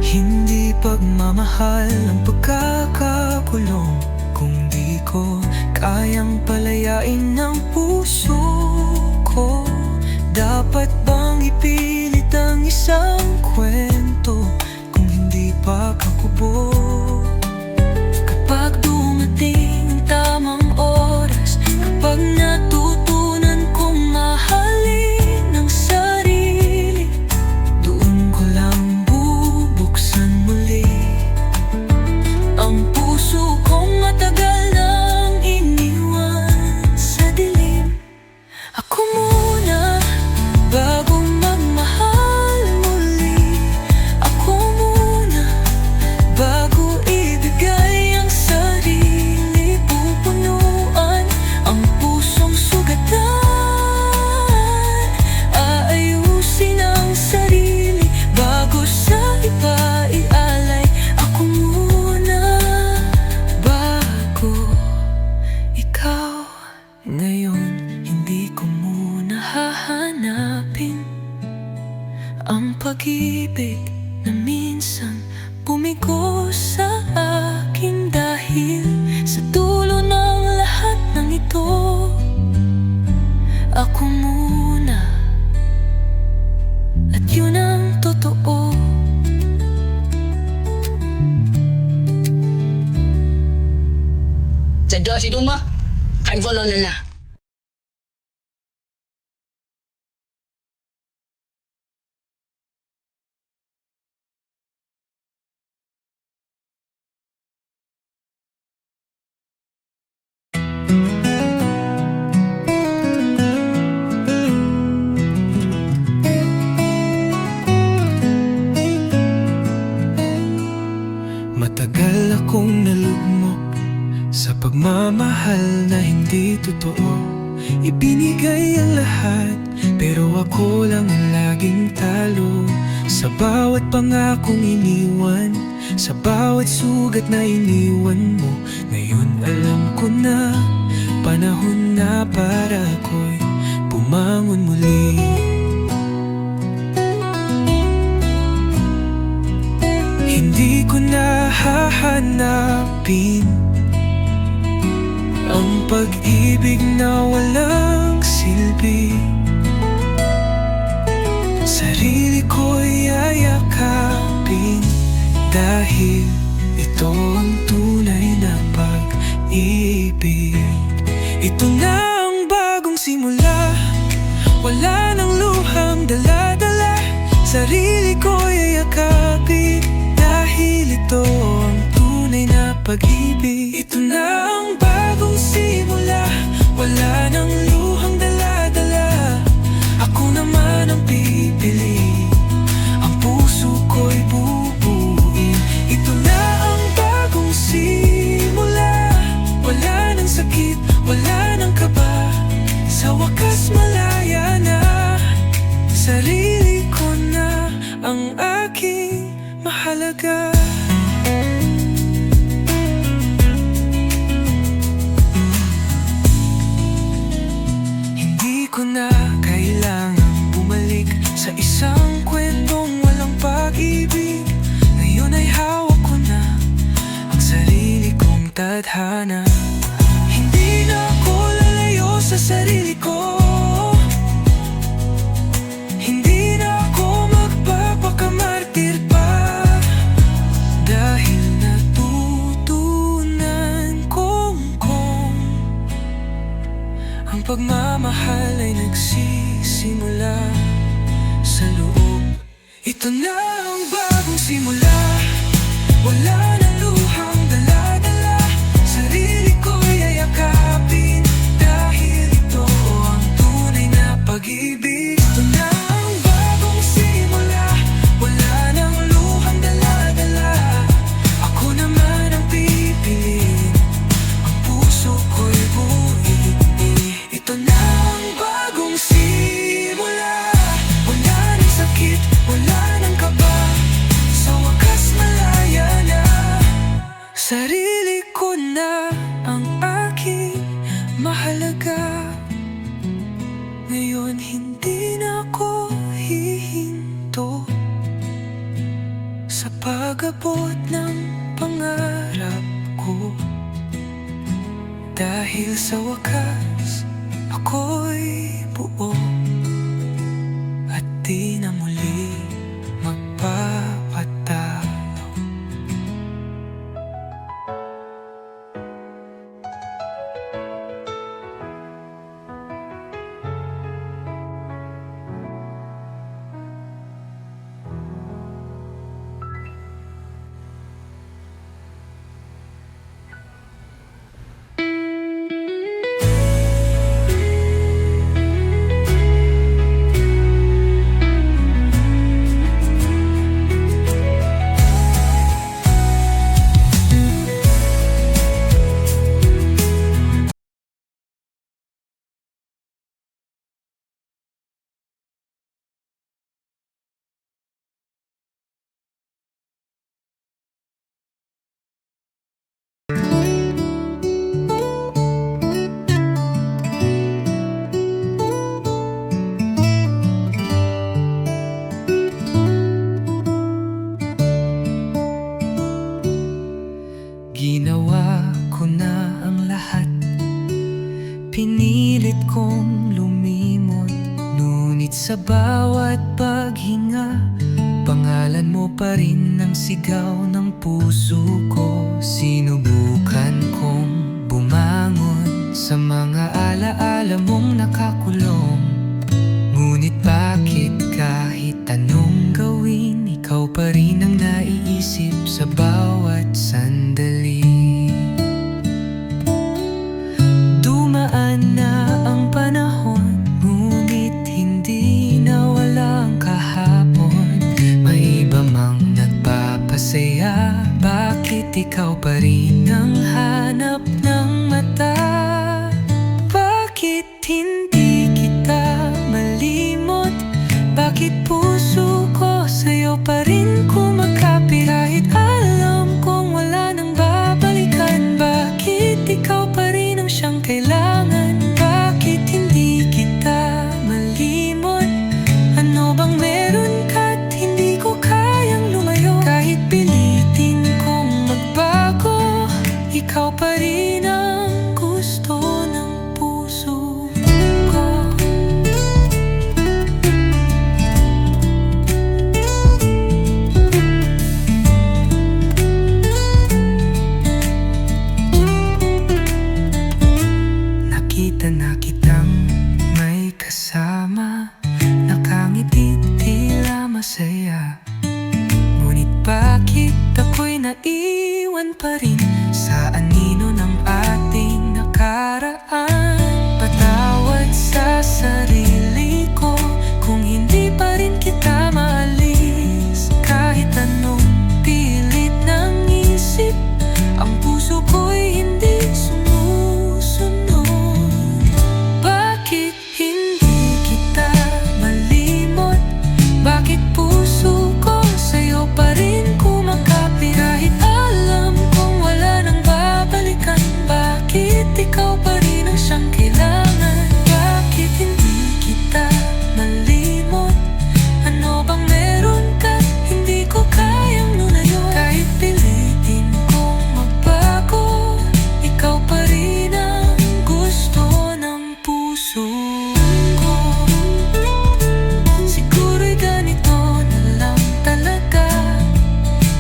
Hindi pagmamahal ang pagkakakulong, kung di ko kayang palayain ng puso ko. Dapat bang ipilit ang isang kwento kung hindi pa kakubo? Kapag dumating ang tamang oras, kapag natutunan kong mahalin ang sarili, doon ko lang bubuksan muli ang puso kong matagal nang iniwan sa dilim. Ako muna bago magmahal muli. Ako muna bago ibigay ang sarili. Pupunuan ang pusong sugatan. Aayusin ang sarili bago sa iba ialay. Ako muna bago ikaw. Ngayon hindi ko muna hahanapin ang pag-ibig na minsan bumigo sa akin. Dahil sa dulo ng lahat ng ito, ako muna, at yun ang totoo. Sa si Duma, kain follow na na. Matagal akong nalugmok sa pagmamahal na hindi totoo. Ibinigay ang lahat, pero ako lang ang laging talo. Sa bawat pangakong iniwan, sa bawat sugat na iniwan mo. Ngayon alam ko na panahon na para ko'y bumangon muli. Hindi ko na hahanapin ang pag-ibig na walang silbi. Sarili ko'y yayakapin, dahil ito ang tunay na pag-ibig. Ito na ang bagong simula, wala nang luhang dala-dala. Sarili ko'y yayakapin, dahil ito ang tunay na pag-ibig. Ito na ang bagong simula, wala nang luhang dala-dala. Ako naman ang pipili, ang puso ko'y bubuin. Ito na ang bagong simula, wala nang sakit, wala nang kaba. Sa wakas malaya na, sarili ko na ang aking mahalaga. Hindi ko na kailangang bumalik sa isang kwentong walang pag-ibig. Ngayon ay hawak ko na ang sarili kong tadhana. Hindi na ako lalayo sa sarili ko, hindi na ako magpapakamartir pa, dahil natutunan kong ang pagmamahal ay nagsisimula sa loob. Ito na ang bagong simula, wala na luhang dala-dala. Sarili ko'y yayakapin, dahil ito ang tunay na pag-ibig. Ito na ang bagong simula, wala nang luhang dala-dala. Ako naman ang pipiliin, ang puso ko'y buuin. Ito na ang bagong simula, wala nang sakit, wala nang kaba. Sa wakas malaya na, sarili ko na ang aking mahalaga. Ngayon hindi na ako hihinto sa pag-abot ng pangarap ko, dahil sa wakas ako'y buo at di na muli magpapatalo. Ginawa ko na ang lahat, pinilit kong lumimot. Ngunit sa bawat paghinga, pangalan mo pa rin ang sigaw ng puso ko. Sinubukan kong bumangon sa mga alaala mong nakakulong. Ngunit bakit kahit anong gawin, ikaw pa rin ang naiisip sa bawat sandali. Dumaan na ang panahon, ngunit hindi nawala ang kahapon. May iba mang nagpapasaya, bakit ikaw pa rin ang hanap ng mata? Bakit hindi kita malimot? Bakit puso ko sa'yo pa rin kumakapit kahit alam naiwan pa rin sa anino ng ating nakaraan. Patawad sa sarili ko kung hindi pa rin kita maalis. Kahit anong pilit ng isip, ang puso ko'y hindi sumusunod. Bakit hindi kita malimot? Bakit puso ko sa'yo pa rin kumakapit? Kahit alam kong wala nang babalikan, bakit ikaw pa rin ang siyang kailangan? Bakit hindi kita malimot? Ano bang meron ka? Hindi ko kayang lunayon. Kahit pilitin kong magbago, ikaw pa rin ang gusto ng puso ko. Siguro'y ganito na lang talaga,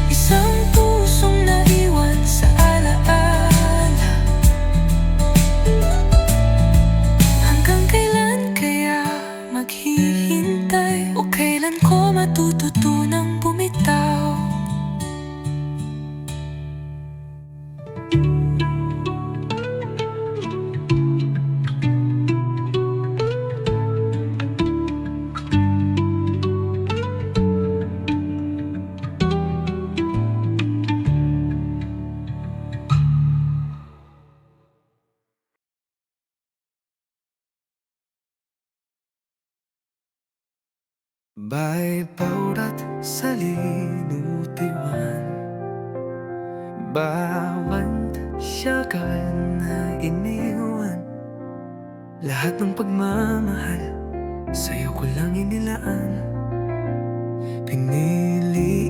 isang pusong naiwan sa alaala. Hanggang kailan kaya maghihintay? O kailan ko matututunang bumitaw? Ba'y paurat sa linutiwan, bawat siyakan na iniwan. Lahat ng pagmamahal sa'yo ko lang inilaan. Pinili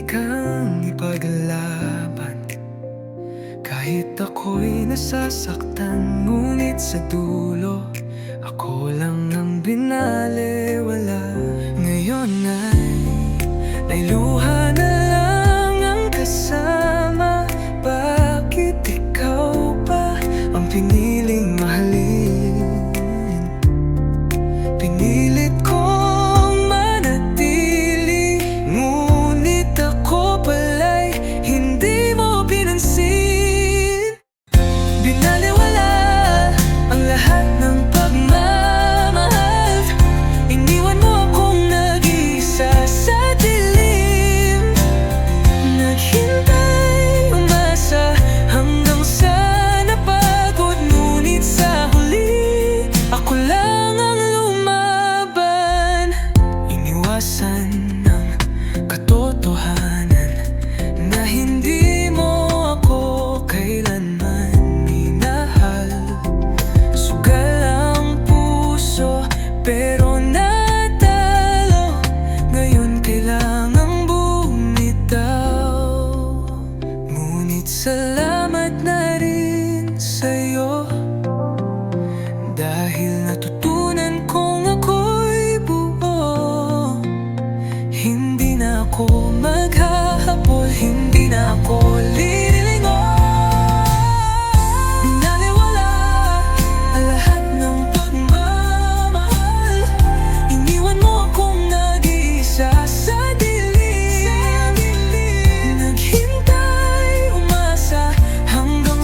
ikang ipaglaban, kahit ako'y nasasaktan. Ngunit sa dulo, ako lang ang binalewala. Ngayon ay nailuha na lang ang kasama. Bakit ikaw pa ang piniling mahalin? Pinilit kong manatili, ngunit ako pala'y hindi mo pinansin. Binaliwala ang lahat ng pagmamahal. Iniwan mo akong nag-iisa sa dilim. Naghintay, umasa, hanggang sa napagod. Ngunit sa huli, ako lang ang lumaban. Iniwasan ng katotohanan na hindi mo ako kailanman minahal. Sugal ang puso pero natalo. Ngayon kailangang bumitaw. Ngunit salamat na rin sa'yo, dahil natutunan kong ako'y buo. Hindi na ako maghahabol, hindi na ako lilingon. Binaliwala ang lahat ng pagmamahal. Iniwan mo akong nag-iisa sa dilim. Naghintay, umasa, hanggang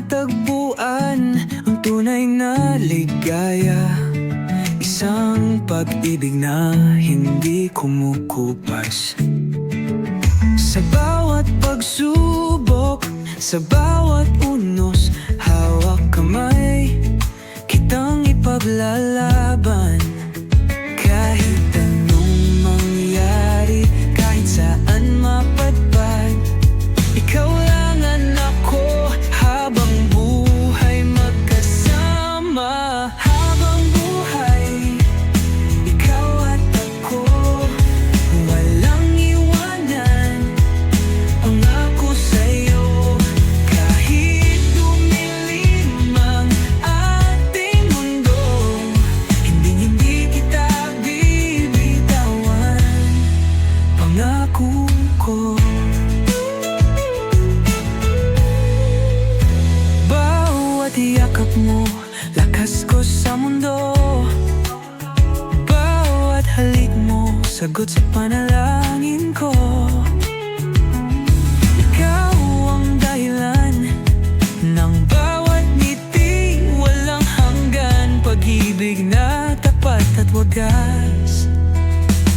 matagpuan ang tunay na ligaya. Isang pag-ibig na hindi kumukupas. Sa bawat pagsubok, sa bawat unos, hawak kamay, kitang ipaglalaban. Kahit anong mangyari, kahit saan mapadpad, ikaw lang ang ako, habang buhay magkasama. Habang buhay, ikaw at ako, walang iwanan. Pangako sa'yo, kahit dumilim ang ating mundo, hindi kita bibitawan. Pangako ko. Bawat yakap mo, lakas ko sa mundo. Bawat halik mo, sagot sa panalangin ko. Ikaw ang dahilan ng bawat ngiti, walang hanggan. Pag-ibig na tapat at wagas.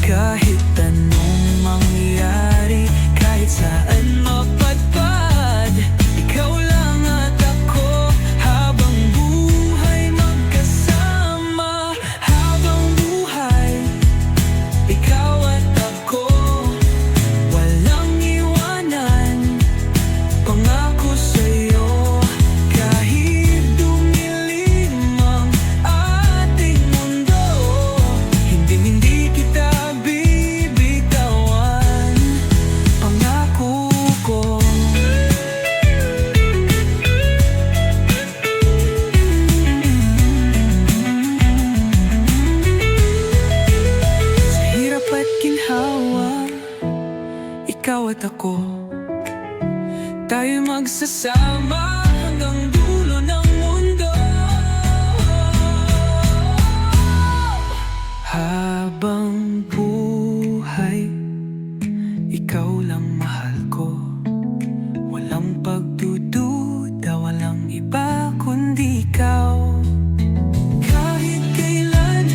Kahit anong mangyari, kahit saan mapadpad, ikaw lang at ako, habang buhay magkasama. Habang buhay, ikaw at ako, walang iwanan. Pangako sa'yo, kahit dumilim ang ating mundo, hindi kita bibitawan. Pangako ko. Sa hirap at ginhawa, ikaw at ako, tayo magsasama hanggang dulo ng mundo. Habang buhay, ikaw lang mahal ko. Walang pagdududa, walang iba kundi ikaw. Kahit kailan,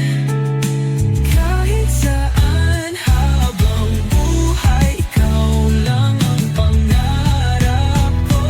kahit saan, habang buhay, ikaw lang ang pangarap ko.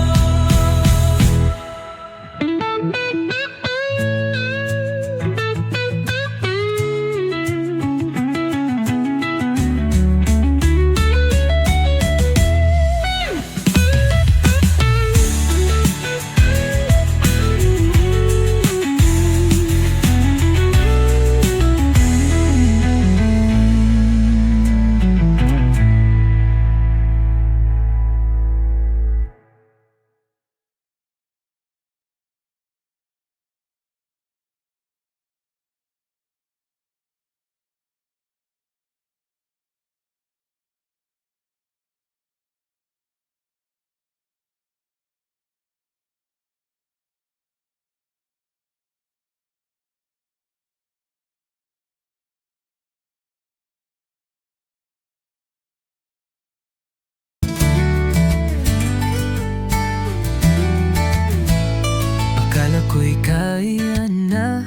Akala ko'y kaya na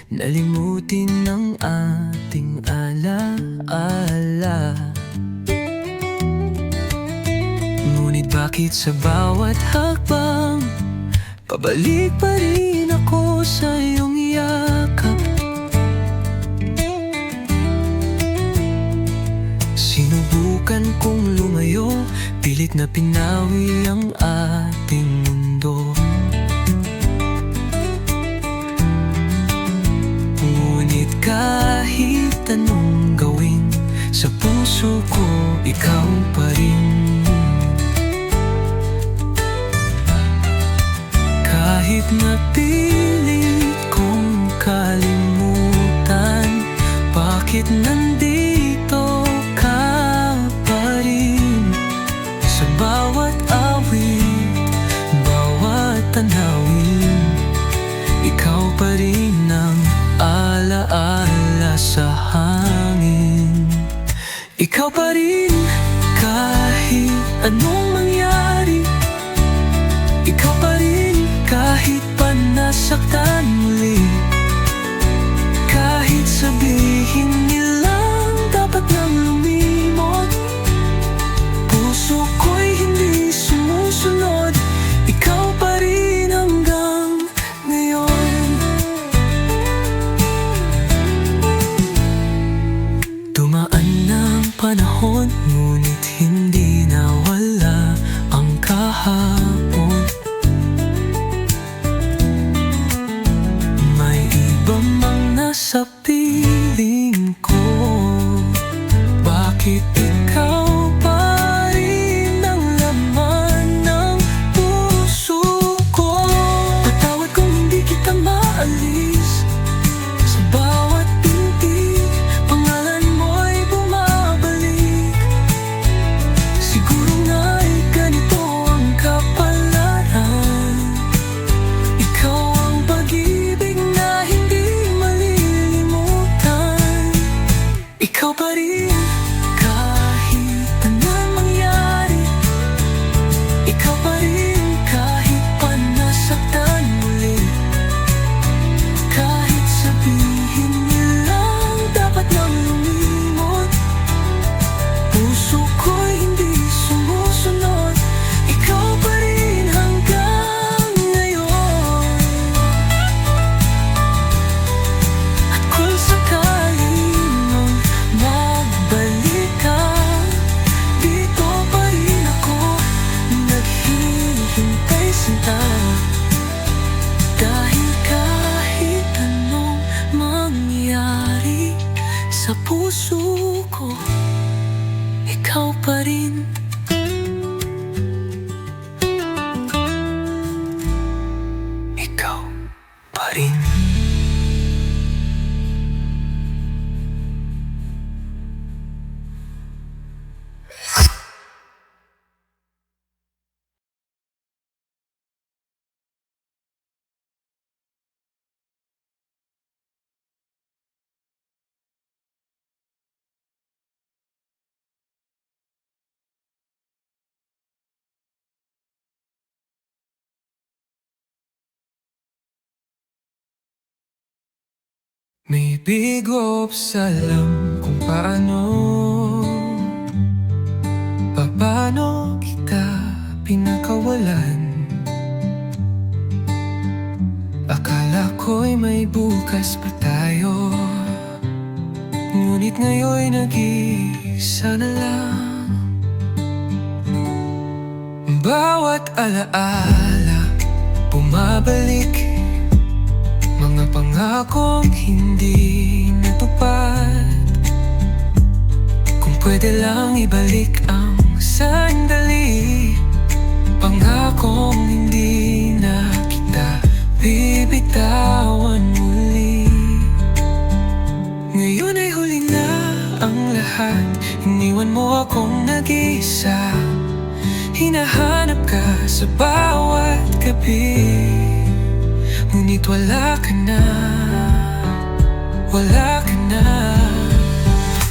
nalimutin ang ating alaala. Ngunit bakit sa bawat hakbang, pabalik pa rin ako sa iyong yakap. Sinubukan kong lumayo, pilit na pinawi ang ating mundo. Ngunit kahit anong gawin, sa puso ko ikaw pa rin. Kahit napilit kong kalimutan, bakit nandito ka pa rin? Sa bawat awit, bawat tanawin, ikaw pa rin ang alaala sa hangin. Ikaw pa rin kahit anong mangyari, ikaw pa rin Kahit pa nasaktan muli, kahit sabihin nilang dapat nang lumimot, puso ko'y hindi sumusunod. Ikaw pa rin hanggang ngayon. Dumaan ng panahon, ngunit hindi nawala ang kahapon. May iba mang nasa piling ko, bakit ikaw pa rin ang laman ng puso ko? Patawad kung hindi kita maalis. Sa bawat pintig, pangalan mo'y bumabalik. Siguro nga'y ganito ang kapalaran. Ikaw ang pag-ibig na hindi malilimutan. Ikaw pa rin kahit anong mangyari. Ikaw pa rin kahit pa nasaktan muli. Kahit sabihin nilang dapat nang lumimot, puso ko'y hindi sumusunod. Ikaw pa rin hanggang ngayon. At kung sakaling magbalik ka, dito pa rin ako naghihintay sinta. Dahil kahit anong mangyari sa puso ko, ikaw pa rin. Ikaw pa rin. May bigo sa alam kung paano kita pinakawalan. Akala ko'y may bukas pa tayo, ngunit ngayon'y nag-iisa na lang. Bawat alaala bumabalik, mga pangakong hindi natupad. Kung pwede lang ibalik ang sandali, pangakong hindi na kita bibitawan muli. Ngayon ay huli na ang lahat, iniwan mo akong nag-iisa. Hinahanap ka sa bawat gabi, ngunit wala ka na, wala ka na.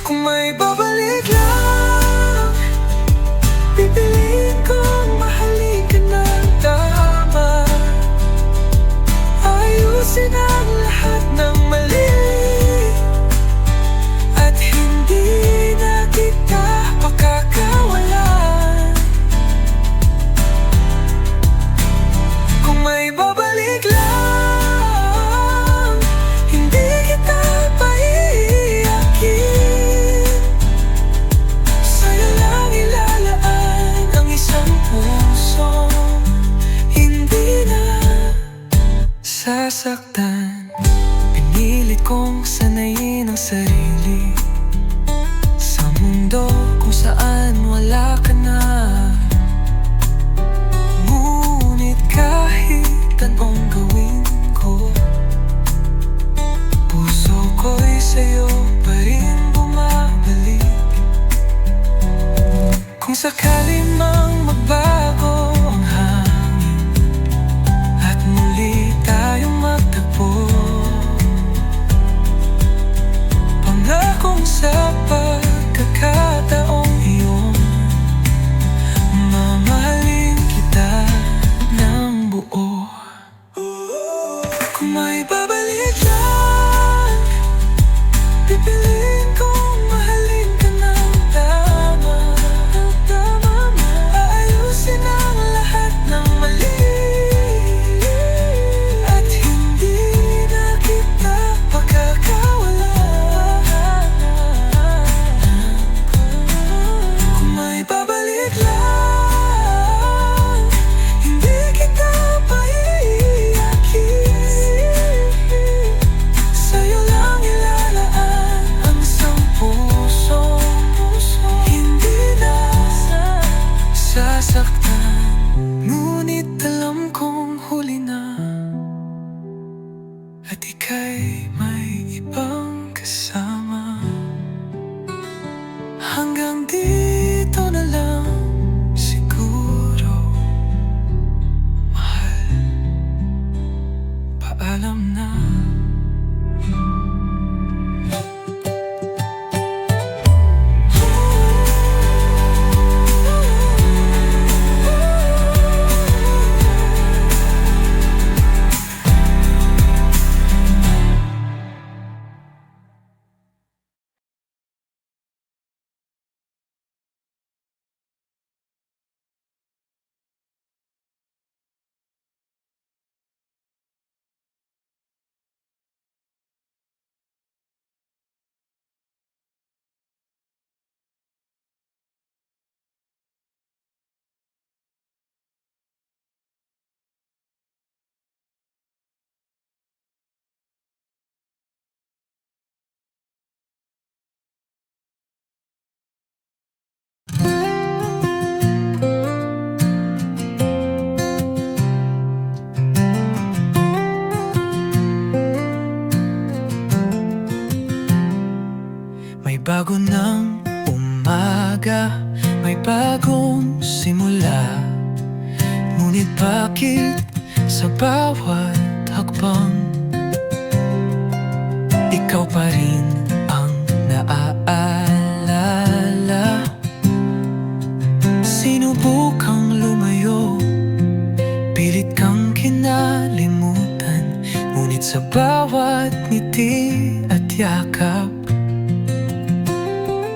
Kung may babalik lang, pipiliin kong mahalin ka ng tama. Ayusin ang lahat ng mali, at hindi na kita pakakawalan. Kung may babalik lang, hindi kita paiiyakin. Sa'yo lang ilalaan ang isang puso, hindi na sasaktan. Pinilit kong sanayin ang sarili sa mundo kung saan wala ka na. Ngunit kahit anong gawin ko, puso ko'y sa'yo pa rin bumabalik. Kung sakali mang magbago ang hangin at muli tayong magtagpo, pangakong sa pagkakataong iyon, mamahalin kita ng buo. umaga may bagong simula. Ngunit bakit sa bawat hakbang ikaw pa rin ang naaalala? Sinubukang lumayo, pilit kang kinalimutan, ngunit sa bawat ngiti at yakap,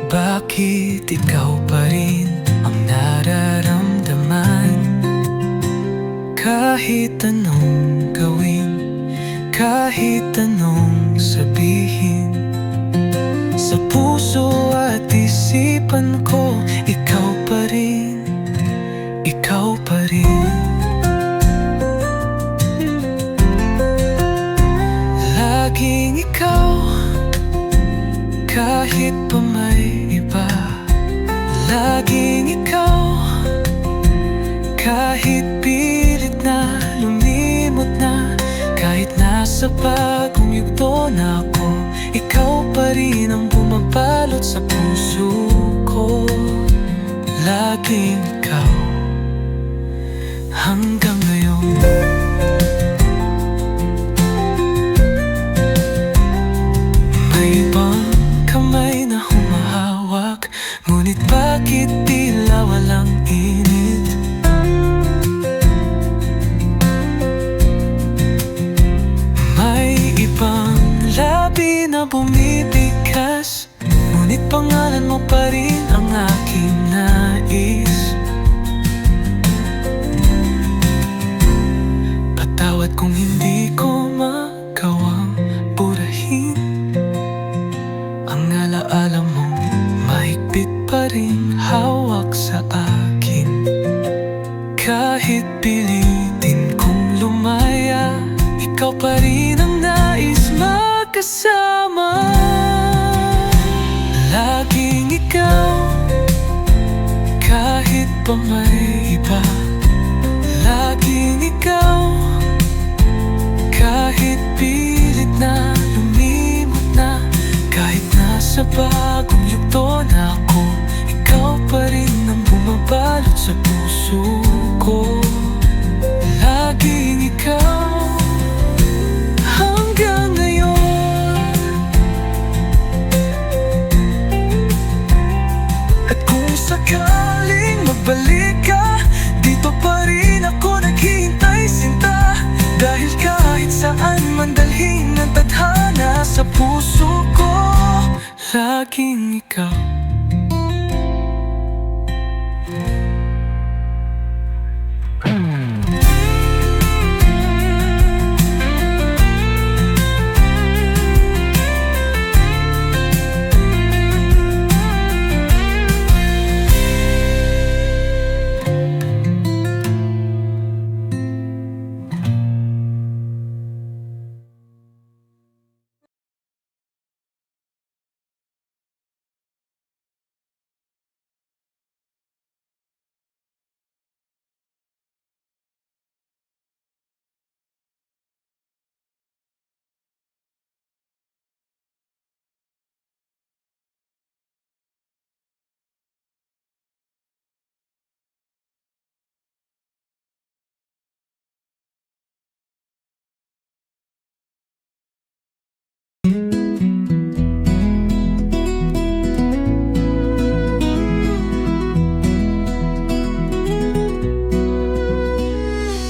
bakit ikaw pa rin ang nararamdaman? Kahit anong gawin, kahit anong sabihin, sa puso at isipan ko, ikaw pa rin, ikaw pa rin. Laging ikaw, kahit pa may iba. Laging ikaw, kahit pilit na lumimot na. Kahit nasa bagong yugto na ako, ikaw pa rin ang bumabalot sa puso ko. Laging ikaw, hanggang ngayon. May ibang kamay na humahawak, ngunit bakit tila walang init? May ibang labi na bumibigkas, ngunit pangalan mo pa rin ang aking nais. Patawad kung hindi ko magawang burahin ang alaala mong mahigpit pa rin hawak sa akin. Kahit pilitin kong lumaya, ikaw pa rin ang nais magkasama. Laging ikaw, kahit pa may iba. Laging ikaw, kahit pilit na lumimot na. Kahit nasa bagong yugto na ako, ikaw pa rin ang bumabalot sa puso ko. Laging ikaw, hanggang ngayon. At kung sakaling magbalik ka, dito pa rin ako naghihintay, sinta. Dahil kahit saan man dalhin ang tadhana sa puso ko, laging ikaw.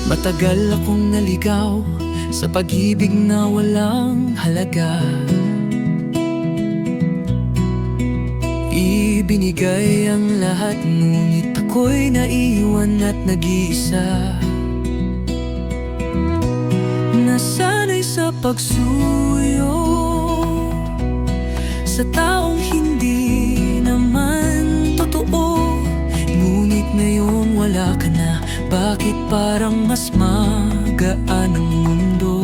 Matagal akong naligaw sa pag-ibig na walang halaga. Ibinigay ang lahat, ngunit ako'y naiwan at nag-iisa. Nasanay sa pagsuyo sa taong hindi naman totoo. Ngunit ngayon wala ka na, bakit parang mas magaan ang mundo?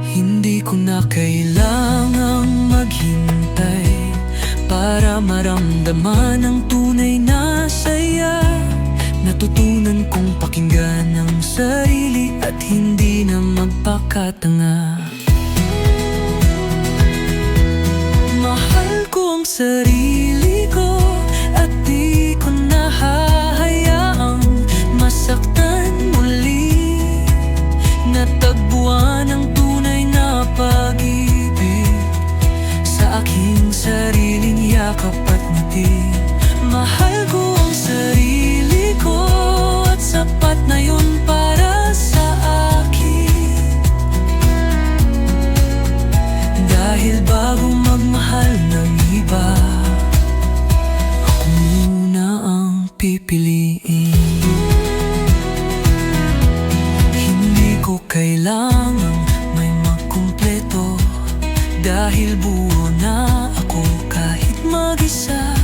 Hindi ko na kailangang maghintay para maramdaman ang tunay na saya. Natutunan kong pakinggan ang sarili at hindi na magpakatanga. Mahal ko ang ang sarili ko at di ko nahahayaang masaktan muli. Natagpuan ang tunay na pag-ibig sa aking sariling yakap at ngiti. Mahal ko ang sarili ko at sapat na yun para sa akin. Dahil bago magmahal ng iba, ako muna ang pipiliin. Hindi ko kailangang may magkumpleto, dahil buo na ako kahit mag-isa.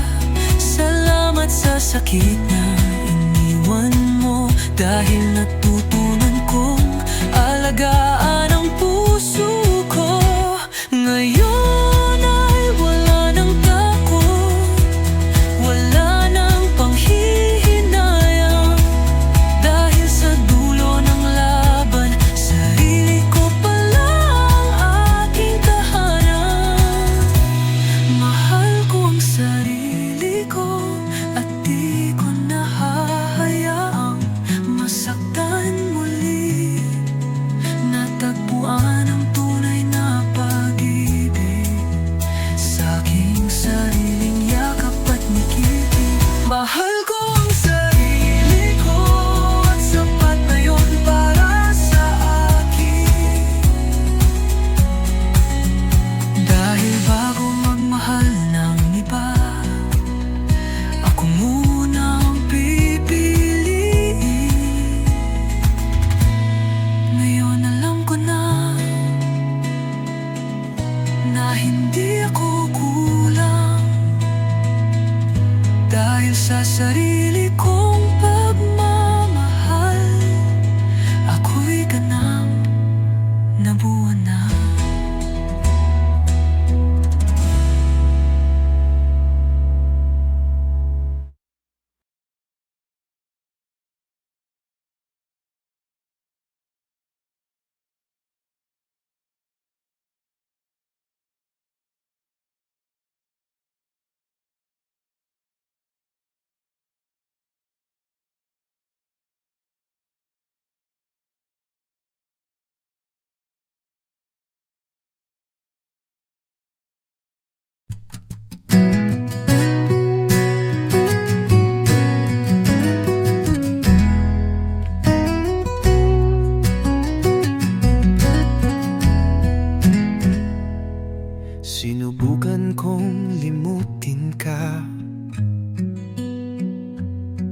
Salamat sa sakit na iniwan mo, dahil natutunan kong alagaan ang puso ko. Ngayon ay wala nang takot, wala nang panghihinayang, dahil sa dulo ng laban, sarili ko pala ang aking tahanan. Mahal ko ang sarili ko at di ko nahahayaang masaktan muli. Natagpuan ang tunay na pag-ibig sa aking sariling yakap at nikiti. Mahal ko ang sarili ko at sapat na yun para sa akin. Dahil bago magmahal ng iba, ako muna ang pipiliin. Ngayon alam ko na hindi ako kulang, dahil sa sarili kong pagmamahal, ako'y ganang nabuo na. Sinubukan kong limutin ka,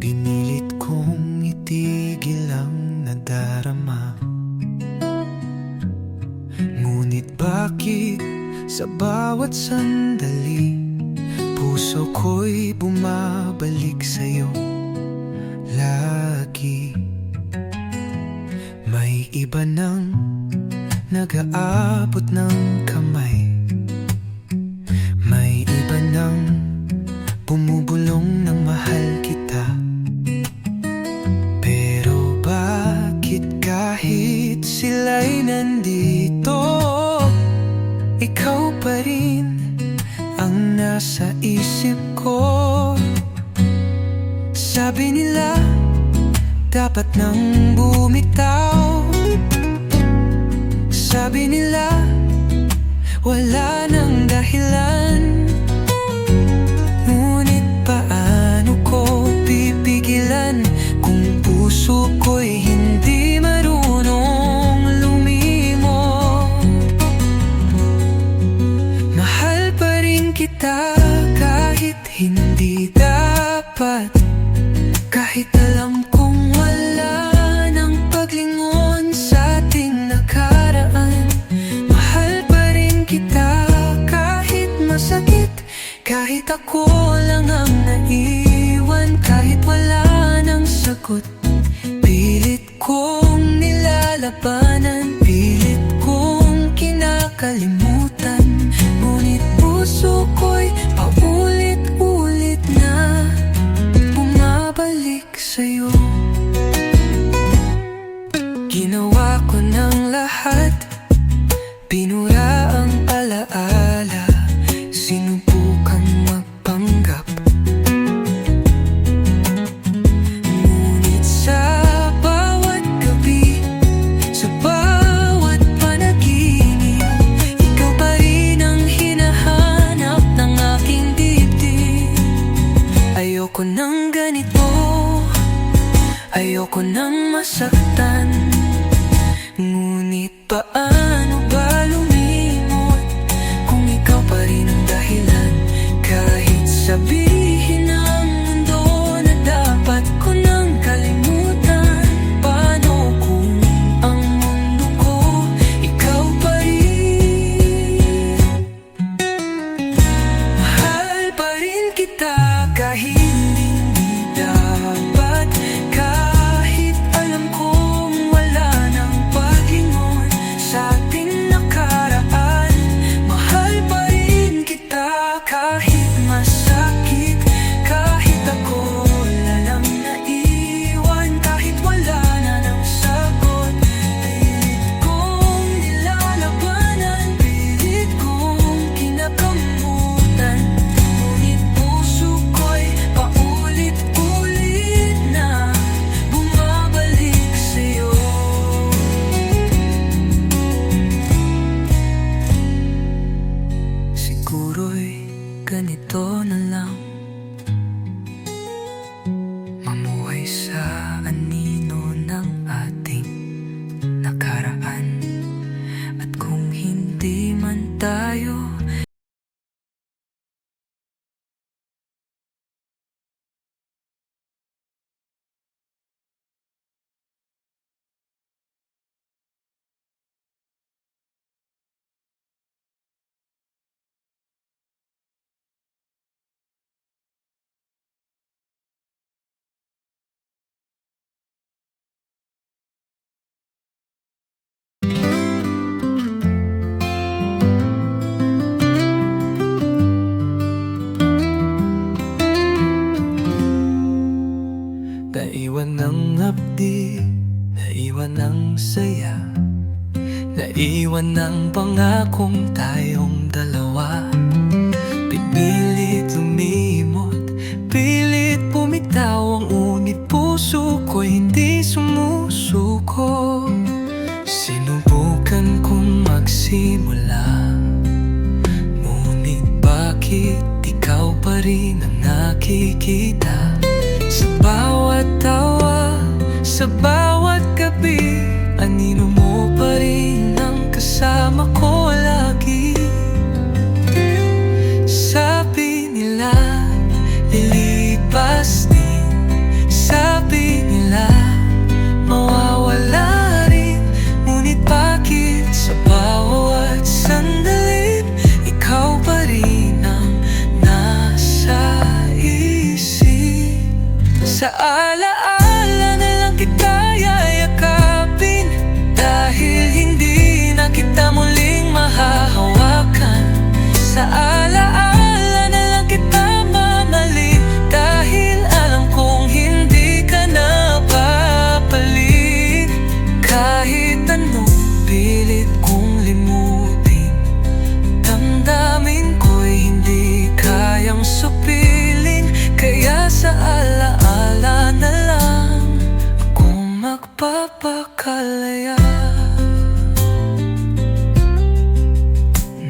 pinilit kong itigil ang nadarama. Ngunit bakit sa bawat sandali, puso ko'y bumabalik sa'yo lagi? May iba nang nag-aabot ng kamay, may iba nang bumubulong ng mahal kita. Pero bakit kahit sila'y nandito, ikaw pa rin ang nasa isip ko? Sabi nila dapat nang bumitaw, sabi nila wala nang dahilan. Ngunit paano ko pipigilan kung puso ko'y hindi marunong lumimo? Mahal pa rin kita kahit hindi dapat, kahit alam kong wala nang paglingon sa ating nakaraan. Masakit kahit ako lang ang naiwan, kahit wala nang sagot. Pilit kong nilalabanan, pilit kong kinakalimutan. Ngunit puso ko'y paulit-ulit na bumabalik sa'yo. Ginawa ko ng lahat, pinura ang alaala, sinubukang Ayoko nang masaktan, ngunit paano ba lumimot kung ikaw pa rin ang dahilan? Kahit sabihin ng mundo na dapat ko nang kalimutan, paano kung ang mundo ko ikaw pa rin? Mahal pa rin kita kahit hindi dapat, kahit alam kong wala nang paglingon sa ating nakaraan. Mahal pa rin kita kahit masakit, kahit ako lang naiwan, kahit wala na ng sagot. Pilit kong nilalabanan, pilit kong kinakamutan, ngunit puso ko'y paulit-ulit na bumabalik sa'yo. Siguro'y ganito na lang, mamuhay sa anino ng ating nakaraan. At kung hindi man tayo naiwan ng hapdi, naiwan ng saya, naiwan ng pangakong tayong dalawa. Pinilit lumimot, pilit bumitaw ang ngunit puso ko'y hindi sumusuko. Sinubukan kong magsimula, ngunit bakit ikaw pa rin ang nakikita? Sa bawat tawa, sa bawat gabi, anino mo pa rin ang kasama ko lagi. Sabi nila, lilipas din. Sabi nila, mawawala rin. Ngunit bakit sa bawat sandali, ikaw pa rin ang nasa isip? Sa alaala na lang kita yayakapin, dahil hindi na kita muling mahahawakan. Sa alaala na lang kita mamahalin, dahil alam kong hindi ka na babalik. Kahit anong pilit kong limutin, damdamin ko'y hindi kayang supilin. Kaya sa alaala na lang ako magpapakalaya.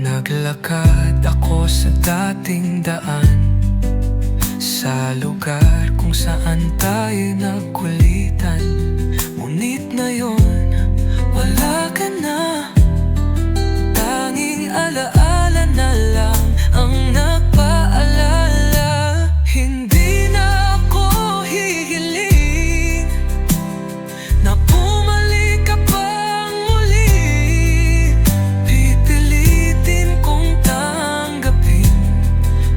Naglakad ako sa dating daan, sa lugar kung saan tayo nagkulitan. Ngunit ngayon, wala ka na. Tanging alaala na lang ang nagpaalala. Hindi na ako hihiling na bumalik ka pang muli. Pipilitin kong tanggapin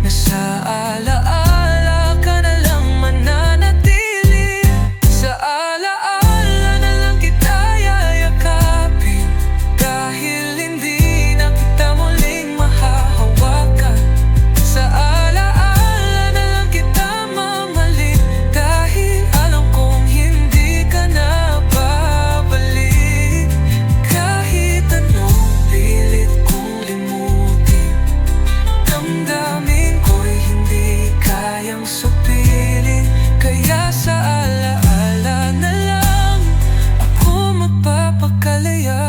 na sa alaala ka na lang mananatili. Sa alaala na lang kita yayakapin, dahil hindi na kita muling mahahawakan. Sa alaala na lang kita mamahalin, dahil alam kong hindi ka na babalik. Kahit anong pilit kong limutin, damdamin ko'y hindi kayang supilin. Kaya sa alaala na lang ako magpapakalaya.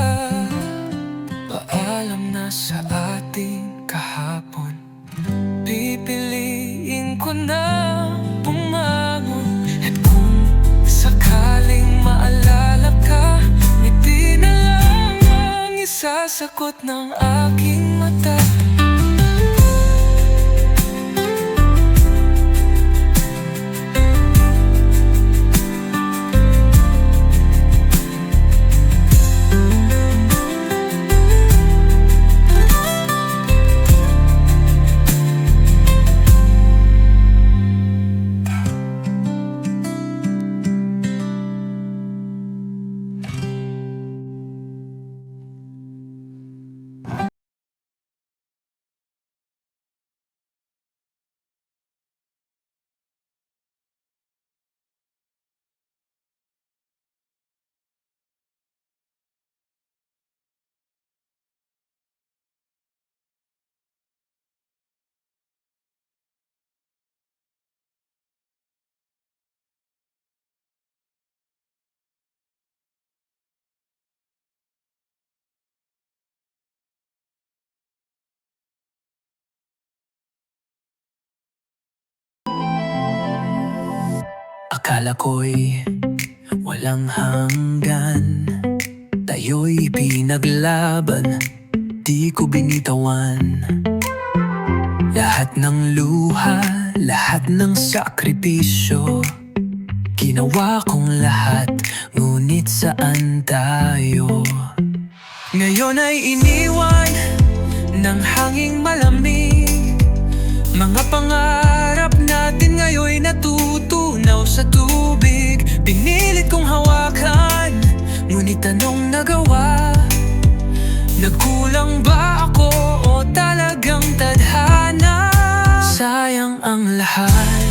Paalam na sa ating kahapon, pipiliin ko na bumangon. At kung sakali sa sakot ng aking mata. Akala ko'y walang hanggan, tayo'y pinaglaban, di ko binitawan. Lahat ng luha, lahat ng sakripisyo, ginawa kong lahat, ngunit saan tayo? Ngayon ay iniwan ng hanging malamig, mga pangarap natin ngayon'y natutunaw sa tubig. Pinilit kong hawakan, ngunit anong nagawa? Nagkulang ba ako o talagang tadhana? Sayang ang lahat,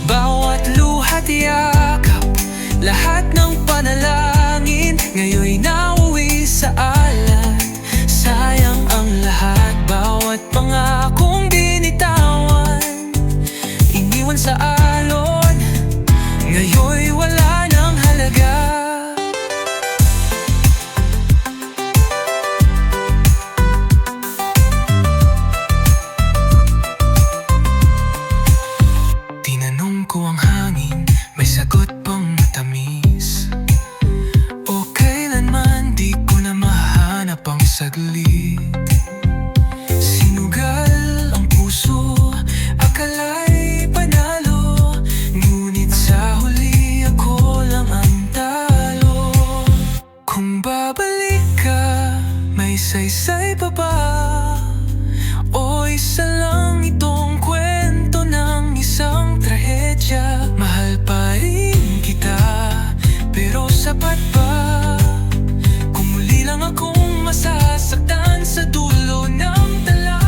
bawat luha't yakap, lahat ng panalangin ngayon'y nauwi sa alat. Sayang ang lahat, bawat pangakong binitawan, iniwan sa alon, ngayon'y wala nang halaga. Tinanong ko ang hangin, may sagot bang matamis? O kailanman di ko na mahanap ang saglit. Sinugal ang puso, akala'y panalo, ngunit sa huli ako lang ang talo. Kung babalik ka, may saysay pa ba? O isa lang itong kwento ng isang trahedya? Mahal pa rin kita, pero sapat ba? Kung muli lang akong masasaktan sa dulo ng dala.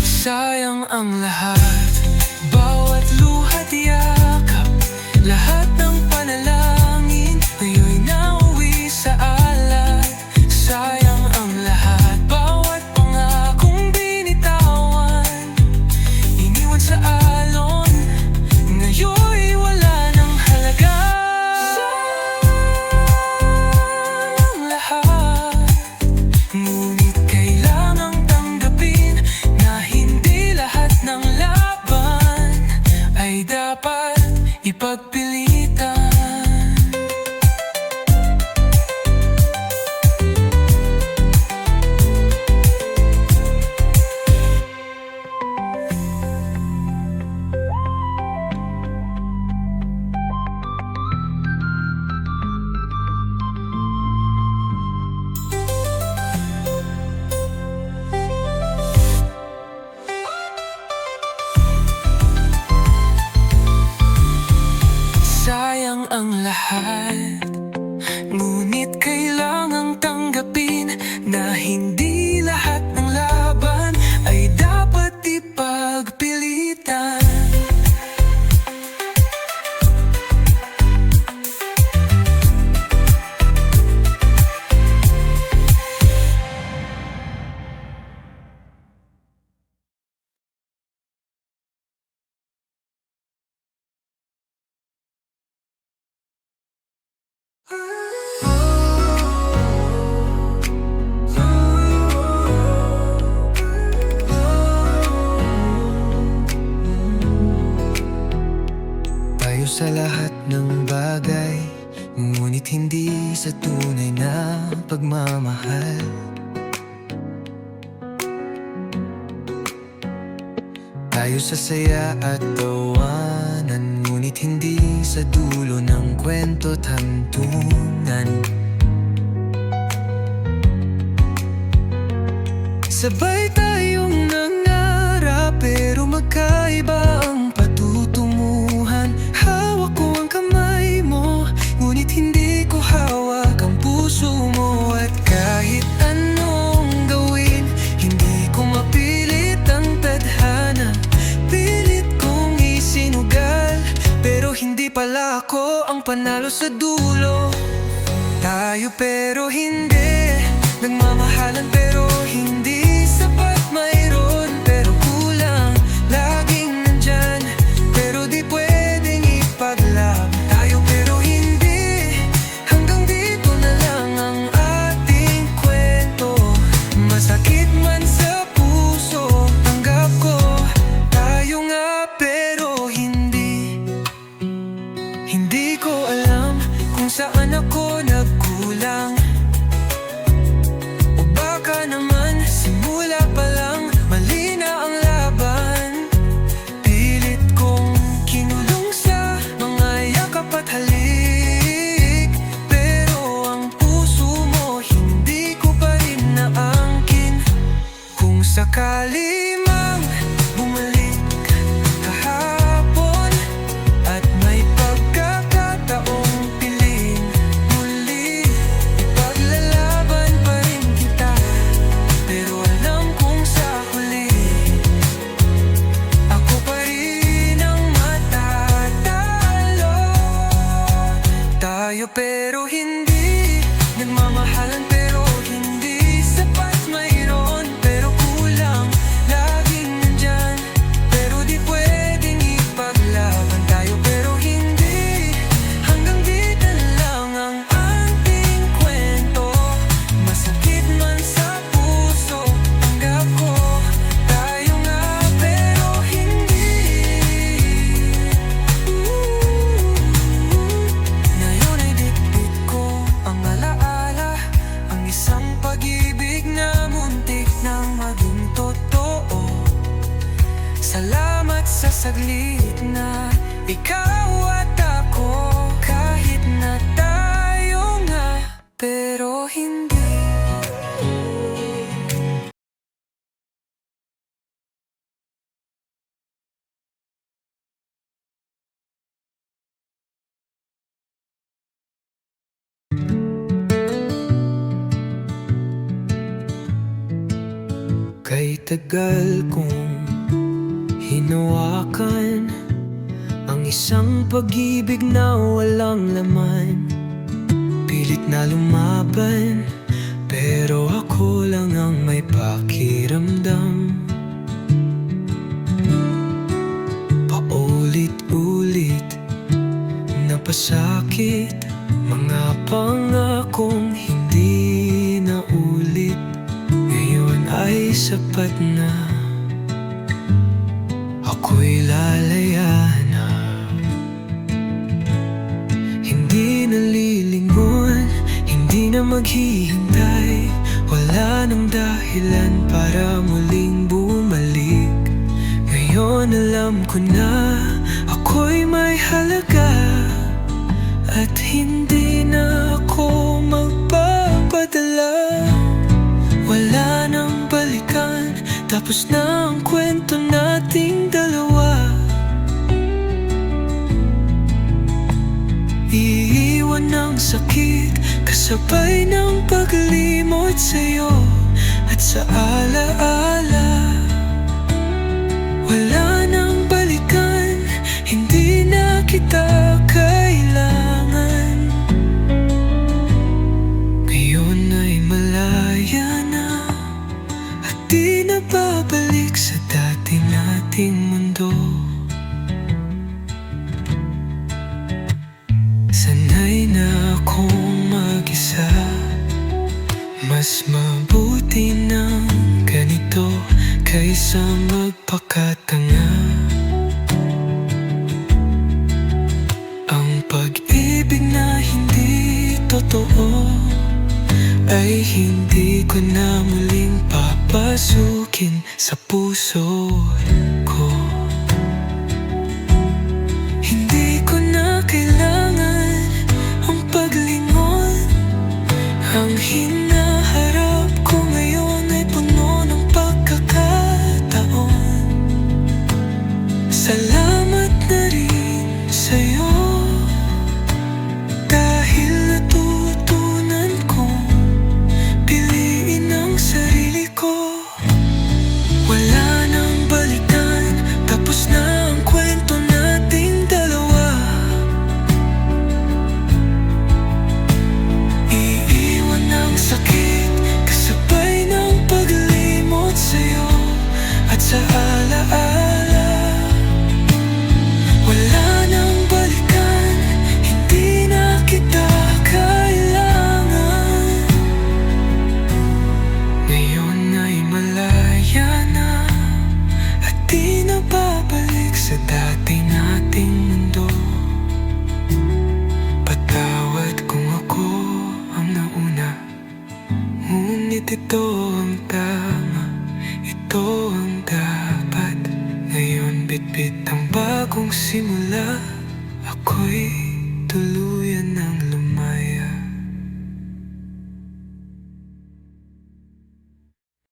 Sayang ang lahat, bawat luha't yakap, lahat ng panalangin ngayon'y nauwi sa alat. Sayang ang lahat, bawat pangakong binitawan, iniwan sa alon, ngayon'y wala nang halaga. Sayang ang lahat, ngunit kailangang tanggapin na hindi lahat ng laban ay dapat ipagpilitan. Sayang ang lahat, ngunit kailangang tanggapin na hindi lahat ng laban ay dapat ipagpilitan. Tayo sa lahat ng bagay, ngunit ngunit hindi sa tunay na pagmamahal. Tayo sa saya at tawanan, ngunit hindi sa dulo ng kwento't hantungan. Sabay tayong nangarap, pero magkaiba ang patutunguhan. Hawak ko ang kamay mo, ngunit hindi ko hawak ang puso mo. At kahit anong gawin, hindi ko mapilit ang tadhana. Pilit kong isinugal, pero hindi pala ako ang panalo sa dulo. Tayo pero hindi, nagmamahalan pero hindi sapat. Mayroon pero kulang, laging nandyan, pero di pwedeng ipaglaban. Tayo pero hindi, hanggang dito na lang ang ating kwento. Masakit man sa puso, tanggap ko. Tayo nga pero hindi. Hindi ko alam kung saan ako nagkulang, o baka naman simula pa lang mali na ang laban. Pilit kong kinulong sa mga yakap at halik, pero ang puso mo hindi ko pa rin naangkin. Kung sakali mang bumalik kahapon at may pagkakataong piling muli, ipaglalaban pa rin kita. Pero alam kong sa huli, ako pa rin ang matatalo. Tayo pero hindi, nagmamahalan pero hindi sapat. Mayroon pero kulang, laging nandyan, pero di pwedeng ipaglaban. Tayo pero hindi, hanggang dito na lang ang ating kwento. Masakit man sa puso, tanggap ko. Tayo nga pero hindi. Ngayon ay bitbit ko ang alaala, ang isang pag-ibig na muntik nang maging totoo. Salamat sa saglit na ikaw at ako, kahit na tayo nga pero hindi. Kay tagal kong hinawakan ang isang pag-ibig na walang laman. Pilit na lumaban, pero ako lang ang may pakiramdam. Paulit-ulit na pasakit, mga pangakong hindi na ulit. Ngayon ay sapat na, ako'y lalaya na. Hindi nalilingon, hindi na maghihintay. Wala nang dahilan para muling bumalik. Ngayon alam ko na ako'y may halaga, at hindi na ako magpapadala. Wala nang balikan, tapos na ang kwento nating dalawa. Iiwan ng sakit, kasabay ng paglimot sa'yo at sa alaala. Wala nang balikan, hindi na kita kailangan. Ngayon ay malaya na, at di na babalik sa dati nating mundo. Sanay na akong mag-isa, mas mabuti ng ganito kaysa magpakatanga. Ang pag-ibig na hindi hindi ko na muling papasukin sa puso ko. Hindi ko na kailangan ang paglingon. Ang hinaharap ko ngayon ay puno ng pagkakataon. Salamat na rin sa'yo, dahil natutunan kong piliin ang sarili ko. Wala nang balikan, tapos na ang kwento nating dalawa. Iiwan ang sakit, kasabay ng paglimot sa'yo at sa alaala. Wala nang balikan, hindi na kita kailangan. Ngayon ay malaya na at di na babalik sa dati nating mundo. Patawad kung ako ang nauna, ngunit ito ang tama, ito ang dapat. Ngayon bitbit ang bagong simula, ako'y tuluyan